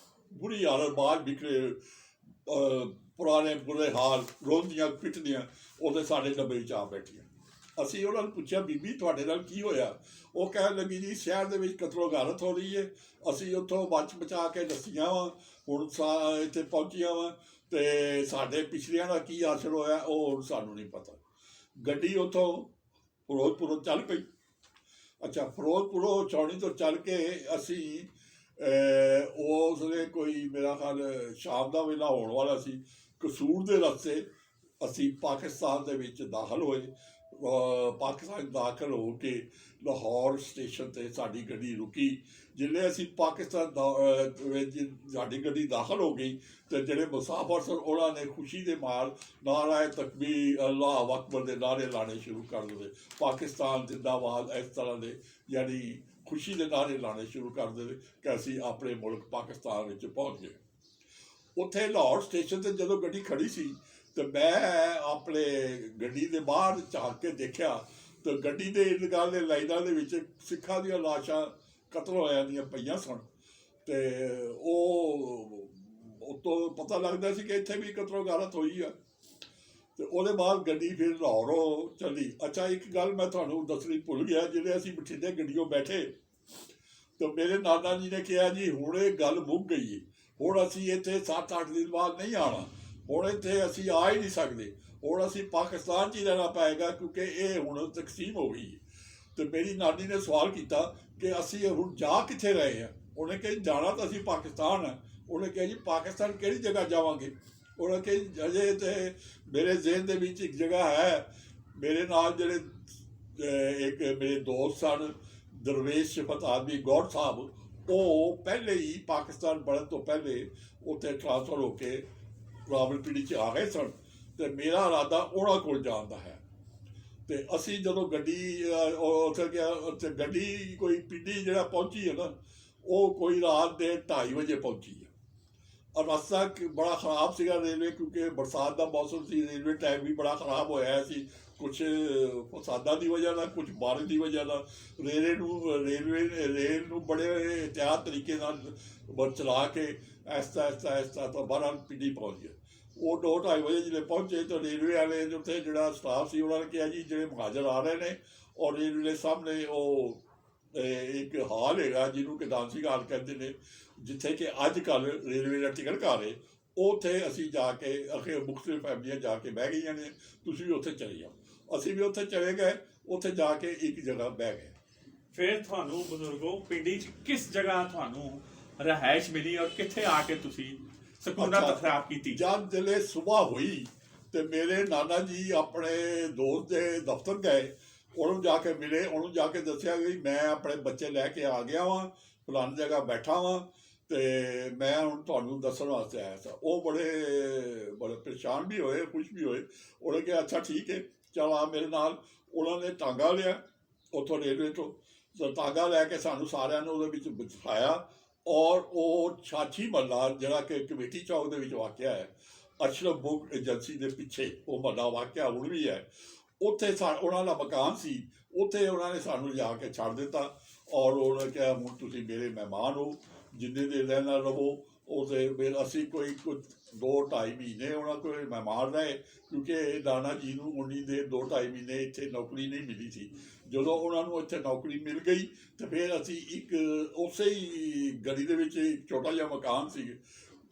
S2: ਬੁਰੀ ਹਾਲਤ ਬਾਹਰ ਵਿਖਰੇ ਪੁਰਾਣੇ ਬੁਰੇ ਹਾਲ ਰੋਂਦੀਆਂ ਪਿੱਟਦੀਆਂ ਉਹਦੇ ਸਾਡੇ ਡੱਬੇ 'ਚ ਆ ਬੈਠੀਆਂ। ਅਸੀਂ ਉਹਨਾਂ ਨੂੰ ਪੁੱਛਿਆ, ਬੀਬੀ ਤੁਹਾਡੇ ਨਾਲ ਕੀ ਹੋਇਆ? ਉਹ ਕਹਿਣ ਲੱਗੀ, ਜੀ ਸ਼ਹਿਰ ਦੇ ਵਿੱਚ ਕਤਲੋ ਗਾਰਤ ਹੋ ਰਹੀ ਹੈ, ਅਸੀਂ ਉੱਥੋਂ ਬਚ ਬਚਾ ਕੇ ਦੱਸੀਆਂ ਵਾ, ਹੁਣ ਇੱਥੇ ਪਹੁੰਚੀਆਂ ਵਾ, ਅਤੇ ਸਾਡੇ ਪਿਛਲਿਆਂ ਦਾ ਕੀ ਅਸਰ ਹੋਇਆ ਉਹ ਹੁਣ ਸਾਨੂੰ ਨਹੀਂ ਪਤਾ। ਗੱਡੀ ਉੱਥੋਂ ਫਿਰੋਜ਼ਪੁਰੋਂ ਚੱਲ ਪਈ। ਅੱਛਾ, ਫਿਰੋਜ਼ਪੁਰੋਂ ਚੌਣੀ ਤੋਂ ਚੱਲ ਕੇ ਅਸੀਂ ਉਸ ਵੇਲੇ ਕੋਈ ਮੇਰਾ ਖਿਆਲ ਸ਼ਾਮ ਦਾ ਵੇਲਾ ਹੋਣ ਵਾਲਾ ਸੀ, ਕਸੂਰ ਦੇ ਰਸਤੇ ਅਸੀਂ ਪਾਕਿਸਤਾਨ ਦੇ ਵਿੱਚ ਦਾਖਲ ਹੋਏ। ਪਾਕਿਸਤਾਨ ਦਾਖਲ ਹੋ ਕੇ ਲਾਹੌਰ ਸਟੇਸ਼ਨ 'ਤੇ ਸਾਡੀ ਗੱਡੀ ਰੁਕੀ। ਜਿਵੇਂ ਅਸੀਂ ਪਾਕਿਸਤਾਨ ਵਿੱਚ ਸਾਡੀ ਗੱਡੀ ਦਾਖਲ ਹੋ ਗਈ ਅਤੇ ਜਿਹੜੇ ਮੁਸਾਫਰ ਸਨ ਉਹਨਾਂ ਨੇ ਖੁਸ਼ੀ ਦੇ ਮਾਰ ਨਾਅਰਾ ਤਕਬੀਰ, ਅੱਲਾਹੁ ਅਕਬਰ ਦੇ ਨਾਅਰੇ ਲਾਣੇ ਸ਼ੁਰੂ ਕਰ ਦਿੱਤੇ। ਪਾਕਿਸਤਾਨ ਜ਼ਿੰਦਾਬਾਦ, ਇਸ ਤਰ੍ਹਾਂ ਦੇ ਯਾਨੀ ਖੁਸ਼ੀ ਦੇ ਨਾਅਰੇ ਲਾਣੇ ਸ਼ੁਰੂ ਕਰ ਦਿੱਤੇ ਕਿ ਅਸੀਂ ਆਪਣੇ ਮੁਲਕ ਪਾਕਿਸਤਾਨ ਵਿੱਚ ਪਹੁੰਚ ਗਏ। ਉੱਥੇ ਲਾਹੌਰ ਸਟੇਸ਼ਨ 'ਤੇ ਜਦੋਂ ਗੱਡੀ ਖੜੀ ਸੀ ਤੇ ਮੈਂ ਆਪਣੇ ਗੱਡੀ ਦੇ ਬਾਹਰ ਝਾਕ ਕੇ ਦੇਖਿਆ ਤਾਂ ਗੱਡੀ ਦੇ ਇਰਦ ਗਿਰਦ ਦੇ ਲਾਈਨਾਂ ਦੇ ਵਿੱਚ ਸਿੱਖਾਂ ਦੀਆਂ ਲਾਸ਼ਾਂ ਕਤਲ ਹੋਇਆਂ ਦੀਆਂ ਪਈਆਂ ਸਨ। ਅਤੇ ਉਹ ਉੱਤੋਂ ਪਤਾ ਲੱਗਦਾ ਸੀ ਕਿ ਇੱਥੇ ਵੀ ਕਤਲੋ ਗਾਰਤ ਹੋਈ ਆ। ਅਤੇ ਉਹਦੇ ਬਾਅਦ ਗੱਡੀ ਫਿਰ ਲਾਹੌਰੋਂ ਚੱਲੀ। ਅੱਛਾ, ਇੱਕ ਗੱਲ ਮੈਂ ਤੁਹਾਨੂੰ ਦੱਸਣੀ ਭੁੱਲ ਗਿਆ, ਜਿਹੜੇ ਅਸੀਂ ਬਠਿੰਡੇ ਗੱਡੀਓਂ ਬੈਠੇ ਤਾਂ ਮੇਰੇ ਨਾਨਾ ਜੀ ਨੇ ਕਿਹਾ, ਜੀ ਹੁਣ ਇਹ ਗੱਲ ਮੁੱਕ ਗਈ ਹੈ, ਹੁਣ ਅਸੀਂ ਇੱਥੇ 7-8 ਦਿਨ ਬਾਅਦ ਨਹੀਂ ਆਉਣਾ, ਹੁਣ ਇੱਥੇ ਅਸੀਂ ਆ ਹੀ ਨਹੀਂ ਸਕਦੇ, ਹੁਣ ਅਸੀਂ ਪਾਕਿਸਤਾਨ 'ਚ ਹੀ ਰਹਿਣਾ ਪਏਗਾ ਕਿਉਂਕਿ ਇਹ ਹੁਣ ਤਕਸੀਮ ਹੋ ਗਈ ਹੈ। ਅਤੇ ਮੇਰੀ ਨਾਨੀ ਨੇ ਸਵਾਲ ਕੀਤਾ ਕਿ ਅਸੀਂ ਹੁਣ ਜਾ ਕਿੱਥੇ ਰਹੇ ਹਾਂ? ਉਹਨੇ ਕਿਹਾ, ਜਾਣਾ ਤਾਂ ਅਸੀਂ ਪਾਕਿਸਤਾਨ ਹੈ। ਉਹਨੇ ਕਿਹਾ, ਜੀ ਪਾਕਿਸਤਾਨ ਕਿਹੜੀ ਜਗ੍ਹਾ ਜਾਵਾਂਗੇ? ਉਹਨੇ ਕਿਹਾ, ਅਜੇ ਤਾਂ ਮੇਰੇ ਜ਼ਿਹਨ ਦੇ ਵਿੱਚ ਇੱਕ ਜਗ੍ਹਾ ਹੈ, ਮੇਰੇ ਨਾਲ ਜਿਹੜੇ ਇੱਕ ਮੇਰੇ ਦੋਸਤ ਸਨ ਦਰਵੇਸ਼ ਸਿਫਤ ਆਦਮੀ ਗੌਰ ਸਾਹਿਬ, ਉਹ ਪਹਿਲੇ ਹੀ ਪਾਕਿਸਤਾਨ ਬਣਨ ਤੋਂ ਪਹਿਲੇ ਉੱਥੇ ਟ੍ਰਾਂਸਫਰ ਹੋ ਕੇ ਰਾਵਲਪਿੰਡੀ 'ਚ ਆ ਗਏ ਸਨ ਅਤੇ ਮੇਰਾ ਇਰਾਦਾ ਉਹਨਾਂ ਕੋਲ ਜਾਣ ਦਾ ਹੈ। ਅਤੇ ਅਸੀਂ ਜਦੋਂ ਗੱਡੀ ਉੱਥੇ ਗਿਆ, ਉੱਥੇ ਗੱਡੀ ਕੋਈ ਪਿੰਡੀ ਜਿਹੜਾ ਪਹੁੰਚੀ ਹੈ ਨਾ, ਉਹ ਕੋਈ ਰਾਤ ਦੇ 2:30 ਵਜੇ ਪਹੁੰਚੀ ਹੈ। ਔਰ ਰਸਤਾ ਬੜਾ ਖਰਾਬ ਸੀਗਾ ਰੇਲਵੇ, ਕਿਉਂਕਿ ਬਰਸਾਤ ਦਾ ਮੌਸਮ ਸੀ, ਰੇਲਵੇ ਟਾਈਮ ਵੀ ਬੜਾ ਖਰਾਬ ਹੋਇਆ ਸੀ, ਕੁਛ ਫਸਾਦਾਂ ਦੀ ਵਜ੍ਹਾ ਨਾਲ, ਕੁਛ ਬਾਰਿਸ਼ ਦੀ ਵਜ੍ਹਾ ਨਾਲ। ਰੇਲ ਨੂੰ ਬੜੇ ਇਹਤਿਆਤ ਤਰੀਕੇ ਨਾਲ ਚਲਾ ਕੇ ਐਸਤਾ ਤਾਂ ਬਹਰਾਲ ਪਿੰਡੀ ਪਹੁੰਚ ਗਏ। ਉਹ 2-2:30 ਵਜੇ ਜਿਹੜੇ ਪਹੁੰਚੇ ਤਾਂ ਰੇਲਵੇ ਵਾਲੇ ਉੱਥੇ ਜਿਹੜਾ ਸਟਾਫ ਸੀ ਉਹਨਾਂ ਨੇ ਕਿਹਾ, ਜੀ ਜਿਹੜੇ ਮਹਾਜਰ ਆ ਰਹੇ ਨੇ, ਔਰ ਰੇਲਵੇ ਸਾਹਮਣੇ ਉਹ ਇੱਕ ਹਾਲ ਹੈਗਾ ਜਿਹਨੂੰ ਕਿ ਦਾਨਸੀ ਹਾਲ ਕਹਿੰਦੇ ਨੇ, ਜਿੱਥੇ ਕਿ ਅੱਜ ਕੱਲ੍ਹ ਰੇਲਵੇ ਦਾ ਟਿਕਟ ਘਰ ਹੈ, ਉੱਥੇ ਅਸੀਂ ਜਾ ਕੇ ਅਖੇ ਮੁਖਤਲਿਫ ਫੈਮਲੀਆਂ ਜਾ ਕੇ ਬਹਿ ਗਈਆਂ ਨੇ, ਤੁਸੀਂ ਵੀ ਉੱਥੇ ਚਲੇ ਜਾਓ। ਅਸੀਂ ਵੀ ਉੱਥੇ ਚਲੇ ਗਏ, ਉੱਥੇ ਜਾ ਕੇ ਇੱਕ ਜਗ੍ਹਾ ਬਹਿ ਗਏ।
S1: ਫਿਰ ਤੁਹਾਨੂੰ ਬਜ਼ੁਰਗੋ ਪਿੰਡੀ 'ਚ ਕਿਸ ਜਗ੍ਹਾ ਤੁਹਾਨੂੰ ਰਿਹਾਇਸ਼ ਮਿਲੀ ਔਰ ਕਿੱਥੇ ਆ ਕੇ ਤੁਸੀਂ ਸਕੂਨਤ ਖਰਾਬ ਕੀਤੀ?
S2: ਜਦ ਜਿਹੜੇ ਸੁਬਾਹ ਹੋਈ ਤੇ ਮੇਰੇ ਨਾਨਾ ਜੀ ਆਪਣੇ ਦੋਸਤ ਦੇ ਦਫ਼ਤਰ ਗਏ, ਉਹਨੂੰ ਜਾ ਕੇ ਮਿਲੇ, ਉਹਨੂੰ ਜਾ ਕੇ ਦੱਸਿਆ ਵੀ ਮੈਂ ਆਪਣੇ ਬੱਚੇ ਲੈ ਕੇ ਆ ਗਿਆ ਵਾਂ, ਫਲਾਣੀ ਜਗ੍ਹਾ ਬੈਠਾ ਵਾਂ ਅਤੇ ਮੈਂ ਹੁਣ ਤੁਹਾਨੂੰ ਦੱਸਣ ਵਾਸਤੇ ਆਇਆ ਸਾਂ। ਉਹ ਬੜੇ ਪਰੇਸ਼ਾਨ ਵੀ ਹੋਏ, ਖੁਸ਼ ਵੀ ਹੋਏ। ਉਹਨੇ ਕਿਹਾ, ਅੱਛਾ ਠੀਕ ਹੈ, ਚਲ ਆ ਮੇਰੇ ਨਾਲ। ਉਹਨਾਂ ਨੇ ਟਾਂਗਾ ਲਿਆ ਉੱਥੋਂ ਰੇਲਵੇ ਤੋਂ, ਟਾਂਗਾ ਲੈ ਕੇ ਸਾਨੂੰ ਸਾਰਿਆਂ ਨੂੰ ਉਹਦੇ ਵਿੱਚ ਬਿਠਾਇਆ, ਔਰ ਉਹ ਛਾਛੀ ਮਹੱਲਾ ਜਿਹੜਾ ਕਿ ਕਮੇਟੀ ਚੌਕ ਦੇ ਵਿੱਚ ਵਾਕਿਆ ਹੈ, ਅਸ਼ਰਫ ਬੁੱਕ ਏਜੰਸੀ ਦੇ ਪਿੱਛੇ ਉਹ ਮਹੱਲਾ ਵਾਕਿਆ ਹੁਣ ਵੀ ਹੈ, ਉੱਥੇ ਉਹਨਾਂ ਦਾ ਮਕਾਨ ਸੀ, ਉੱਥੇ ਉਹਨਾਂ ਨੇ ਸਾਨੂੰ ਲਿਜਾ ਕੇ ਛੱਡ ਦਿੱਤਾ। ਔਰ ਉਹਨਾਂ ਨੇ ਕਿਹਾ, ਹੁਣ ਤੁਸੀਂ ਮੇਰੇ ਮਹਿਮਾਨ ਹੋ, ਜਿੰਨੇ ਦੇ ਰਹਿਣਾ ਰਹੋ। ਉਹਦੇ ਫਿਰ ਅਸੀਂ ਕੋਈ 2-2.5 ਮਹੀਨੇ ਉਹਨਾਂ ਕੋਲ ਮਹਿਮਾਨ ਰਹੇ, ਕਿਉਂਕਿ ਨਾਨਾ ਜੀ ਨੂੰ 2-2.5 ਮਹੀਨੇ ਇੱਥੇ ਨੌਕਰੀ ਨਹੀਂ ਮਿਲੀ ਸੀ। ਜਦੋਂ ਉਹਨਾਂ ਨੂੰ ਇੱਥੇ ਨੌਕਰੀ ਮਿਲ ਗਈ ਤਾਂ ਫਿਰ ਅਸੀਂ ਇੱਕ ਉਸੇ ਹੀ ਗਲੀ ਦੇ ਵਿੱਚ ਇੱਕ ਛੋਟਾ ਜਿਹਾ ਮਕਾਨ ਸੀ,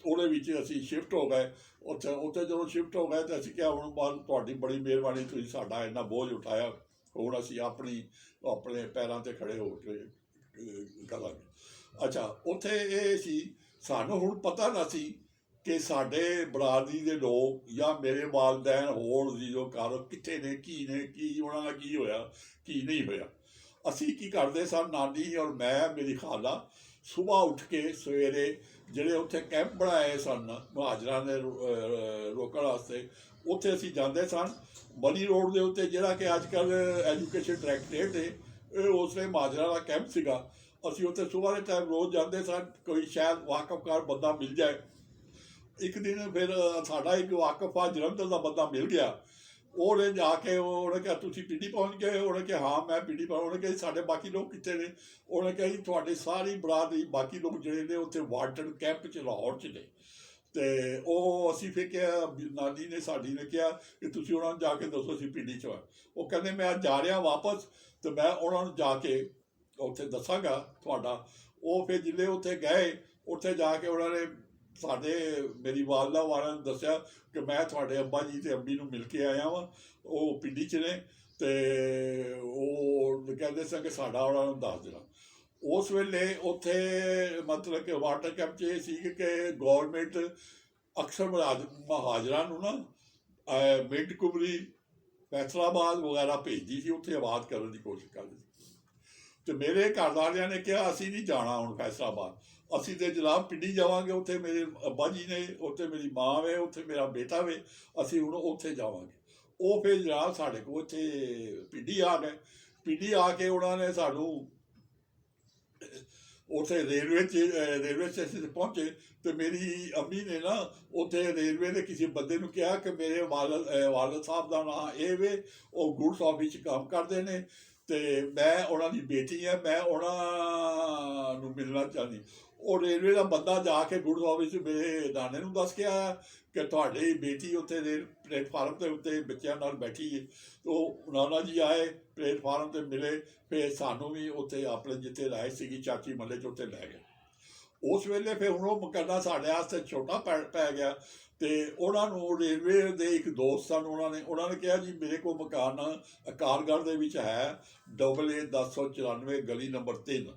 S2: ਉਹਦੇ ਵਿੱਚ ਅਸੀਂ ਸ਼ਿਫਟ ਹੋ ਗਏ। ਉੱਥੇ ਜਦੋਂ ਸ਼ਿਫਟ ਹੋ ਗਏ ਤਾਂ ਅਸੀਂ ਕਿਹਾ, ਹੁਣ ਬਾਅਦ ਤੁਹਾਡੀ ਬੜੀ ਮਿਹਰਬਾਨੀ, ਤੁਸੀਂ ਸਾਡਾ ਇੰਨਾ ਬੋਝ ਉਠਾਇਆ, ਹੁਣ ਅਸੀਂ ਆਪਣੇ ਪੈਰਾਂ 'ਤੇ ਖੜ੍ਹੇ ਹੋ ਕੇ ਕਰਾਂਗੇ। ਅੱਛਾ, ਉੱਥੇ ਇਹ ਸੀ, ਸਾਨੂੰ ਹੁਣ ਪਤਾ ਨਾ ਸੀ ਕਿ ਸਾਡੇ ਬਰਾਦਰੀ ਦੇ ਲੋਕ ਜਾਂ ਮੇਰੇ ਵਾਲਦੈਨ ਹੋਰ ਦੀ ਜੋ ਘਰ ਕਿੱਥੇ ਨੇ, ਕੀ ਉਹਨਾਂ ਦਾ ਕੀ ਹੋਇਆ, ਕੀ ਨਹੀਂ ਹੋਇਆ। ਅਸੀਂ ਕੀ ਕਰਦੇ ਸਾਂ, ਨਾਨੀ ਔਰ ਮੈਂ, ਮੇਰੀ ਖਾਲਾ, ਸੁਬਾਹ ਉੱਠ ਕੇ ਸਵੇਰੇ ਜਿਹੜੇ ਉੱਥੇ ਕੈਂਪ ਬਣਾਏ ਸਨ ਮੁਹਾਜਰਾਂ ਨੇ ਰੋਕਣ ਵਾਸਤੇ, ਉੱਥੇ ਅਸੀਂ ਜਾਂਦੇ ਸਨ। ਬਨੀ ਰੋਡ ਦੇ ਉੱਤੇ ਜਿਹੜਾ ਕਿ ਅੱਜ ਕੱਲ੍ਹ ਐਜੂਕੇਸ਼ਨ ਡਾਇਰੈਕਟਰੇਟ ਹੈ, ਇਹ ਉਸ ਵੇਲੇ ਮੁਹਾਜਰਾਂ ਦਾ ਕੈਂਪ ਸੀਗਾ। ਅਸੀਂ ਉੱਥੇ ਸੁਬਾਹ ਦੇ ਟਾਈਮ ਰੋਜ਼ ਜਾਂਦੇ ਸਨ, ਕੋਈ ਸ਼ਾਇਦ ਵਾਕਫਕਾਰ ਬੰਦਾ ਮਿਲ ਜਾਏ। ਇੱਕ ਦਿਨ ਫਿਰ ਸਾਡਾ ਇੱਕ ਵਾਕਫ ਜਲੰਧਰ ਦਾ ਬੰਦਾ ਮਿਲ ਗਿਆ। ਉਹਨੇ ਜਾ ਕੇ ਉਹਨੇ ਕਿਹਾ, ਤੁਸੀਂ ਪਿੰਡੀ ਪਹੁੰਚ ਗਏ? ਉਹਨੇ ਕਿਹਾ, ਹਾਂ ਮੈਂ ਪਿੰਡੀ ਪਹੁੰਚ। ਉਹਨੇ ਕਿਹਾ, ਸਾਡੇ ਬਾਕੀ ਲੋਕ ਕਿੱਥੇ ਨੇ? ਉਹਨੇ ਕਿਹਾ, ਜੀ ਤੁਹਾਡੇ ਸਾਰੀ ਬਰਾਦਰੀ ਬਾਕੀ ਲੋਕ ਜਿਹੜੇ ਨੇ ਉੱਥੇ ਵਾਰਟਨ ਕੈਂਪ 'ਚ ਲਾਹੌਰ 'ਚ ਨੇ। ਤੇ ਉਹ ਅਸੀਂ ਫਿਰ ਕਿਹਾ ਵੀ ਨਾਨੀ ਨੇ ਸਾਡੀ ਨੇ ਕਿਹਾ ਕਿ ਤੁਸੀਂ ਉਹਨਾਂ ਨੂੰ ਜਾ ਕੇ ਦੱਸੋ ਅਸੀਂ ਪਿੰਡੀ 'ਚ ਆ। ਉਹ ਕਹਿੰਦੇ ਮੈਂ ਅੱਜ ਜਾ ਰਿਹਾ ਵਾਪਸ, ਤੇ ਮੈਂ ਉਹਨਾਂ ਨੂੰ ਜਾ ਕੇ ਉੱਥੇ ਦੱਸਾਂਗਾ ਤੁਹਾਡਾ। ਉਹ ਫਿਰ ਜਿੱਲੇ ਉੱਥੇ ਗਏ, ਉੱਥੇ ਜਾ ਕੇ ਉਹਨਾਂ ਨੇ ਮੇਰੀ ਵਾਲਦਾ ਵਾਲਿਆਂ ਨੂੰ ਦੱਸਿਆ ਕਿ ਮੈਂ ਤੁਹਾਡੇ ਅੱਬਾ ਜੀ ਤੇ ਅੰਬੀ ਨੂੰ ਮਿਲ ਕੇ ਆਇਆ ਵਾਂ, ਉਹ ਪਿੰਡੀ 'ਚ ਨੇ, ਤੇ ਉਹ ਕਹਿੰਦੇ ਸੀ ਕਿ ਸਾਡਾ ਉਹਨਾਂ ਨੂੰ ਦੱਸ ਦੇਣਾ। ਉਸ ਵੇਲੇ ਉੱਥੇ ਮਤਲਬ ਕਿ ਵਾਟਰ ਕੈਂਪ 'ਚ ਇਹ ਸੀ ਕਿ ਗੌਰਮੈਂਟ ਅਕਸਰ ਮਹਾਜਰਾਂ ਨੂੰ ਨਾ ਮਿੰਟ ਕੁਬਰੀ, ਫੈਸਲਾਬਾਦ ਵਗੈਰਾ ਭੇਜਦੀ ਸੀ, ਉੱਥੇ ਆਬਾਦ ਕਰਨ ਦੀ ਕੋਸ਼ਿਸ਼ ਕਰਦੀ ਸੀ। ਤੇ ਮੇਰੇ ਘਰਦਾਰਿਆਂ ਨੇ ਕਿਹਾ ਅਸੀਂ ਨਹੀਂ ਜਾਣਾ ਹੁਣ ਫੈਸਲਾਬਾਦ, ਅਸੀਂ ਤੇ ਜਨਾਬ ਪਿੰਡੀ ਜਾਵਾਂਗੇ, ਉੱਥੇ ਮੇਰੇ ਅੱਬਾ ਜੀ ਨੇ, ਉੱਥੇ ਮੇਰੀ ਮਾਂ ਵੇ, ਉੱਥੇ ਮੇਰਾ ਬੇਟਾ ਵੇ, ਅਸੀਂ ਹੁਣ ਉੱਥੇ ਜਾਵਾਂਗੇ। ਉਹ ਫਿਰ ਜਨਾਬ ਸਾਡੇ ਕੋਲ ਇੱਥੇ ਪਿੰਡੀ ਆ ਗਏ। ਪਿੰਡੀ ਆ ਕੇ ਉਹਨਾਂ ਨੇ ਸਾਨੂੰ ਉੱਥੇ ਰੇਲਵੇ ਸਟੇਸ਼ਨ 'ਤੇ ਪਹੁੰਚੇ, ਤੇ ਮੇਰੀ ਅੰਮੀ ਨੇ ਨਾ ਉੱਥੇ ਰੇਲਵੇ ਦੇ ਕਿਸੇ ਬੰਦੇ ਨੂੰ ਕਿਹਾ ਕਿ ਮੇਰੇ ਵਾਲਦ ਸਾਹਿਬ ਦਾ ਨਾਂ ਇਹ ਵੇ, ਉਹ ਗੁਡਸ ਆਫਿਸ 'ਚ ਕੰਮ ਕਰਦੇ ਨੇ, ਤੇ ਮੈਂ ਉਹਨਾਂ ਦੀ ਬੇਟੀ ਹਾਂ, ਮੈਂ ਉਹਨਾਂ ਨੂੰ ਮਿਲਣਾ ਚਾਹੁੰਦੀ। ਉਹ ਰੇਲਵੇ ਦਾ ਬੰਦਾ ਜਾ ਕੇ ਗੁਡਸ ਆਫਿਸ ਮੇਰੇ ਨਾਨੇ ਨੂੰ ਦੱਸ ਕੇ ਆਇਆ ਕਿ ਤੁਹਾਡੀ ਬੇਟੀ ਉੱਥੇ ਪਲੇਟਫਾਰਮ ਦੇ ਉੱਤੇ ਬੱਚਿਆਂ ਨਾਲ ਬੈਠੀ ਹੈ। ਉਹ ਨਾਨਾ ਜੀ ਆਏ, ਪਲੇਟਫਾਰਮ 'ਤੇ ਮਿਲੇ, ਫਿਰ ਸਾਨੂੰ ਵੀ ਉੱਥੇ ਆਪਣੇ ਜਿੱਥੇ ਰਾਏ ਸੀਗੀ ਚਾਚੀ ਮੱਲੇ 'ਚ ਉੱਥੇ ਲੈ ਗਏ। ਉਸ ਵੇਲੇ ਫਿਰ ਹੁਣ ਉਹ ਮੁਕੱਦਮਾ ਸਾਡੇ ਵਾਸਤੇ ਛੋਟਾ ਪੈ ਗਿਆ, ਤੇ ਉਹਨਾਂ ਨੂੰ ਰੇਲਵੇ ਦੇ ਇੱਕ ਦੋਸਤ ਸਨ, ਉਹਨਾਂ ਨੇ ਕਿਹਾ ਜੀ ਮੇਰੇ ਕੋਲ ਮਕਾਨ ਅਕਾਲਗੜ੍ਹ ਦੇ ਵਿੱਚ ਹੈ, AA 1094 ਗਲੀ ਨੰਬਰ 3,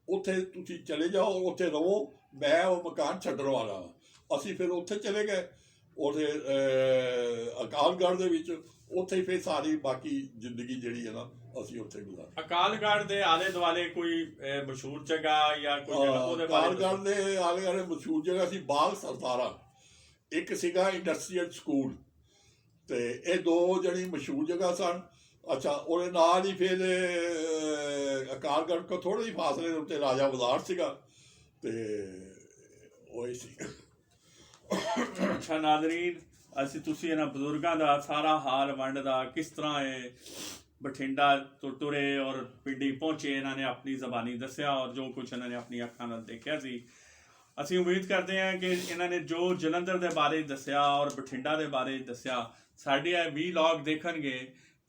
S2: ਉੱਥੇ ਤੁਸੀਂ ਚਲੇ ਜਾਓ, ਉੱਥੇ ਰਹੋ, ਮੈਂ ਉਹ ਮਕਾਨ ਛੱਡਣ ਵਾਲਾ ਹਾਂ। ਅਸੀਂ ਫਿਰ ਉੱਥੇ ਚਲੇ ਗਏ, ਉੱਥੇ ਅਕਾਲਗੜ੍ਹ ਦੇ ਵਿੱਚ, ਉੱਥੇ ਫਿਰ ਸਾਰੀ ਬਾਕੀ ਜ਼ਿੰਦਗੀ ਜਿਹੜੀ ਹੈ ਨਾ ਅਸੀਂ ਉੱਥੇ ਗੁਜ਼ਾਰੀ।
S1: ਅਕਾਲਗੜ੍ਹ ਦੇ ਆਲੇ ਦੁਆਲੇ ਕੋਈ ਮਸ਼ਹੂਰ ਜਗ੍ਹਾ ਜਾਂ ਕੋਈ ਜਗ੍ਹਾ ਉਹਦੇ ਬਾਰੇ?
S2: ਅਕਾਲਗੜ੍ਹ ਦੇ ਆਲੇ ਦੁਆਲੇ ਮਸ਼ਹੂਰ ਜਗ੍ਹਾ ਸੀ ਬਾਗ ਸਰਦਾਰਾ, ਇੱਕ ਸੀਗਾ ਇੰਡਸਟਰੀਅਲ ਸਕੂਲ, ਤੇ ਇਹ ਦੋ ਜਿਹੜੀ ਮਸ਼ਹੂਰ ਜਗ੍ਹਾ ਸਨ। ਅੱਛਾ, ਉਹਦੇ ਨਾਲ ਹੀ ਫਿਰ ਅਕਾਲਗੜ੍ਹ ਤੋਂ ਥੋੜ੍ਹੇ ਜਿਹੇ ਫਾਸਲੇ ਦੇ ਉੱਤੇ ਰਾਜਾ ਬਾਜ਼ਾਰ ਸੀਗਾ, ਤੇ ਉਹ ਹੀ ਸੀ।
S1: ਅੱਛਾ ਨਾਜ਼ਰੀਨ, ਤੁਸੀਂ ਇਹਨਾਂ ਬਜ਼ੁਰਗਾਂ ਦਾ ਸਾਰਾ ਹਾਲ ਵੰਡ ਦਾ ਕਿਸ ਤਰ੍ਹਾਂ ਇਹ ਬਠਿੰਡਾ ਤੋਂ ਤੁਰੇ ਔਰ ਪਿੰਡੀ ਪਹੁੰਚੇ, ਇਹਨਾਂ ਨੇ ਆਪਣੀ ਜ਼ਬਾਨੀ ਦੱਸਿਆ ਔਰ ਜੋ ਕੁਛ ਇਹਨਾਂ ਨੇ ਆਪਣੀ ਅੱਖਾਂ ਨਾਲ ਦੇਖਿਆ ਸੀ। ਅਸੀਂ ਉਮੀਦ ਕਰਦੇ ਹਾਂ ਕਿ ਇਹਨਾਂ ਨੇ ਜੋ ਜਲੰਧਰ ਦੇ ਬਾਰੇ ਦੱਸਿਆ ਔਰ ਬਠਿੰਡਾ ਦੇ ਬਾਰੇ ਦੱਸਿਆ, ਸਾਡੇ ਇਹ ਵੀਲੌਗ ਦੇਖਣਗੇ,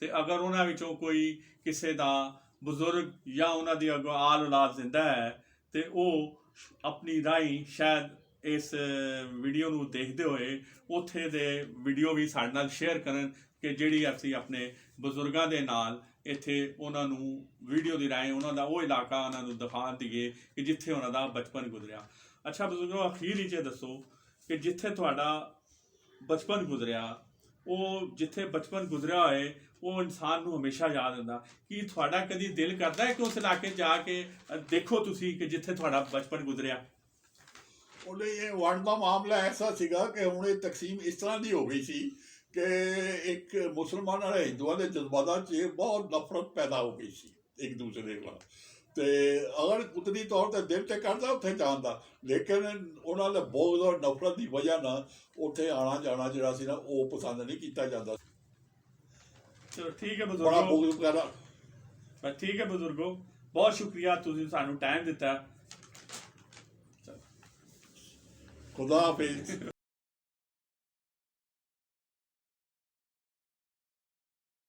S1: ਤੇ ਅਗਰ ਉਹਨਾਂ ਵਿੱਚੋਂ ਕੋਈ ਕਿਸੇ ਦਾ ਬਜ਼ੁਰਗ ਜਾਂ ਉਹਨਾਂ ਦੀ ਅੱਗੋਂ ਆਲ ਔਲਾਦ ਜ਼ਿੰਦਾ ਹੈ, ਤੇ ਉਹ ਆਪਣੀ ਰਾਹੀਂ ਸ਼ਾਇਦ ਇਸ ਵੀਡੀਓ ਨੂੰ ਦੇਖਦੇ ਹੋਏ ਉੱਥੇ ਦੇ ਵੀਡੀਓ ਵੀ ਸਾਡੇ ਨਾਲ ਸ਼ੇਅਰ ਕਰਨ ਕਿ ਜਿਹੜੀ ਅਸੀਂ ਆਪਣੇ ਬਜ਼ੁਰਗਾਂ ਦੇ ਨਾਲ ਇੱਥੇ ਉਹਨਾਂ ਨੂੰ ਵੀਡੀਓ ਦੀ ਰਾਹੀਂ ਉਹਨਾਂ ਦਾ ਉਹ ਇਲਾਕਾ ਉਹਨਾਂ ਨੂੰ ਦਿਖਾ ਦਈਏ ਕਿ ਜਿੱਥੇ ਉਹਨਾਂ ਦਾ ਬਚਪਨ ਗੁਜ਼ਰਿਆ। ਅੱਛਾ ਬਜ਼ੁਰਗੋ, ਅਖੀਰ ਵਿੱਚ ਦੱਸੋ ਕਿ ਜਿੱਥੇ ਤੁਹਾਡਾ ਬਚਪਨ ਗੁਜ਼ਰਿਆ, ਉਹ ਜਿੱਥੇ ਬਚਪਨ ਗੁਜ਼ਰਿਆ ਹੋਏ ਉਹ ਇਨਸਾਨ ਨੂੰ ਹਮੇਸ਼ਾ ਯਾਦ ਹੁੰਦਾ। ਕੀ ਤੁਹਾਡਾ ਕਦੀ ਦਿਲ ਕਰਦਾ ਹੈ ਕਿ ਉਸ ਇਲਾਕੇ ਜਾ ਕੇ ਦੇਖੋ ਤੁਸੀਂ ਕਿ ਜਿੱਥੇ ਤੁਹਾਡਾ ਬਚਪਨ ਗੁਜ਼ਰਿਆ?
S2: ਉਹਨੇ ਇਹ ਵੰਡ ਦਾ ਮਾਮਲਾ ਐਸਾ ਸੀਗਾ ਕਿ ਹੁਣ ਇਹ ਤਕਸੀਮ ਇਸ ਤਰ੍ਹਾਂ ਦੀ ਹੋ ਗਈ ਸੀ ਕਿ ਇੱਕ ਮੁਸਲਮਾਨਾਂ ਅਤੇ ਹਿੰਦੂਆਂ ਦੇ ਜਜ਼ਬਾਤਾਂ 'ਚ ਬਹੁਤ ਨਫ਼ਰਤ ਪੈਦਾ ਹੋ ਗਈ ਸੀ ਇੱਕ ਦੂਸਰੇ ਦੇ ਖਿਲਾਫ। ਤੇ ਅਗਰ ਕੁਦਰਤੀ ਤੌਰ 'ਤੇ ਦਿਲ 'ਤੇ ਕਰਦਾ ਉੱਥੇ ਜਾਣ ਦਾ, ਲੇਕਿਨ ਉਹਨਾਂ ਦੇ ਬੋਝ ਔਰ ਨਫ਼ਰਤ ਦੀ ਵਜ੍ਹਾ ਨਾਲ ਉੱਥੇ ਆਉਣਾ ਜਾਣਾ ਜਿਹੜਾ ਸੀ ਨਾ ਉਹ ਪਸੰਦ ਨਹੀਂ ਕੀਤਾ ਜਾਂਦਾ।
S1: ਚਲੋ ਠੀਕ ਹੈ
S2: ਬੜਾ
S1: ਬਜ਼ੁਰਗੋ,
S2: ਬੋਝ ਵਗੈਰਾ।
S1: ਠੀਕ ਹੈ ਬਜ਼ੁਰਗੋ, ਬਹੁਤ ਸ਼ੁਕਰੀਆ, ਤੁਸੀਂ ਸਾਨੂੰ ਟਾਈਮ ਦਿੱਤਾ।
S2: ਖੁਦਾ ਹਾਫਿਜ਼।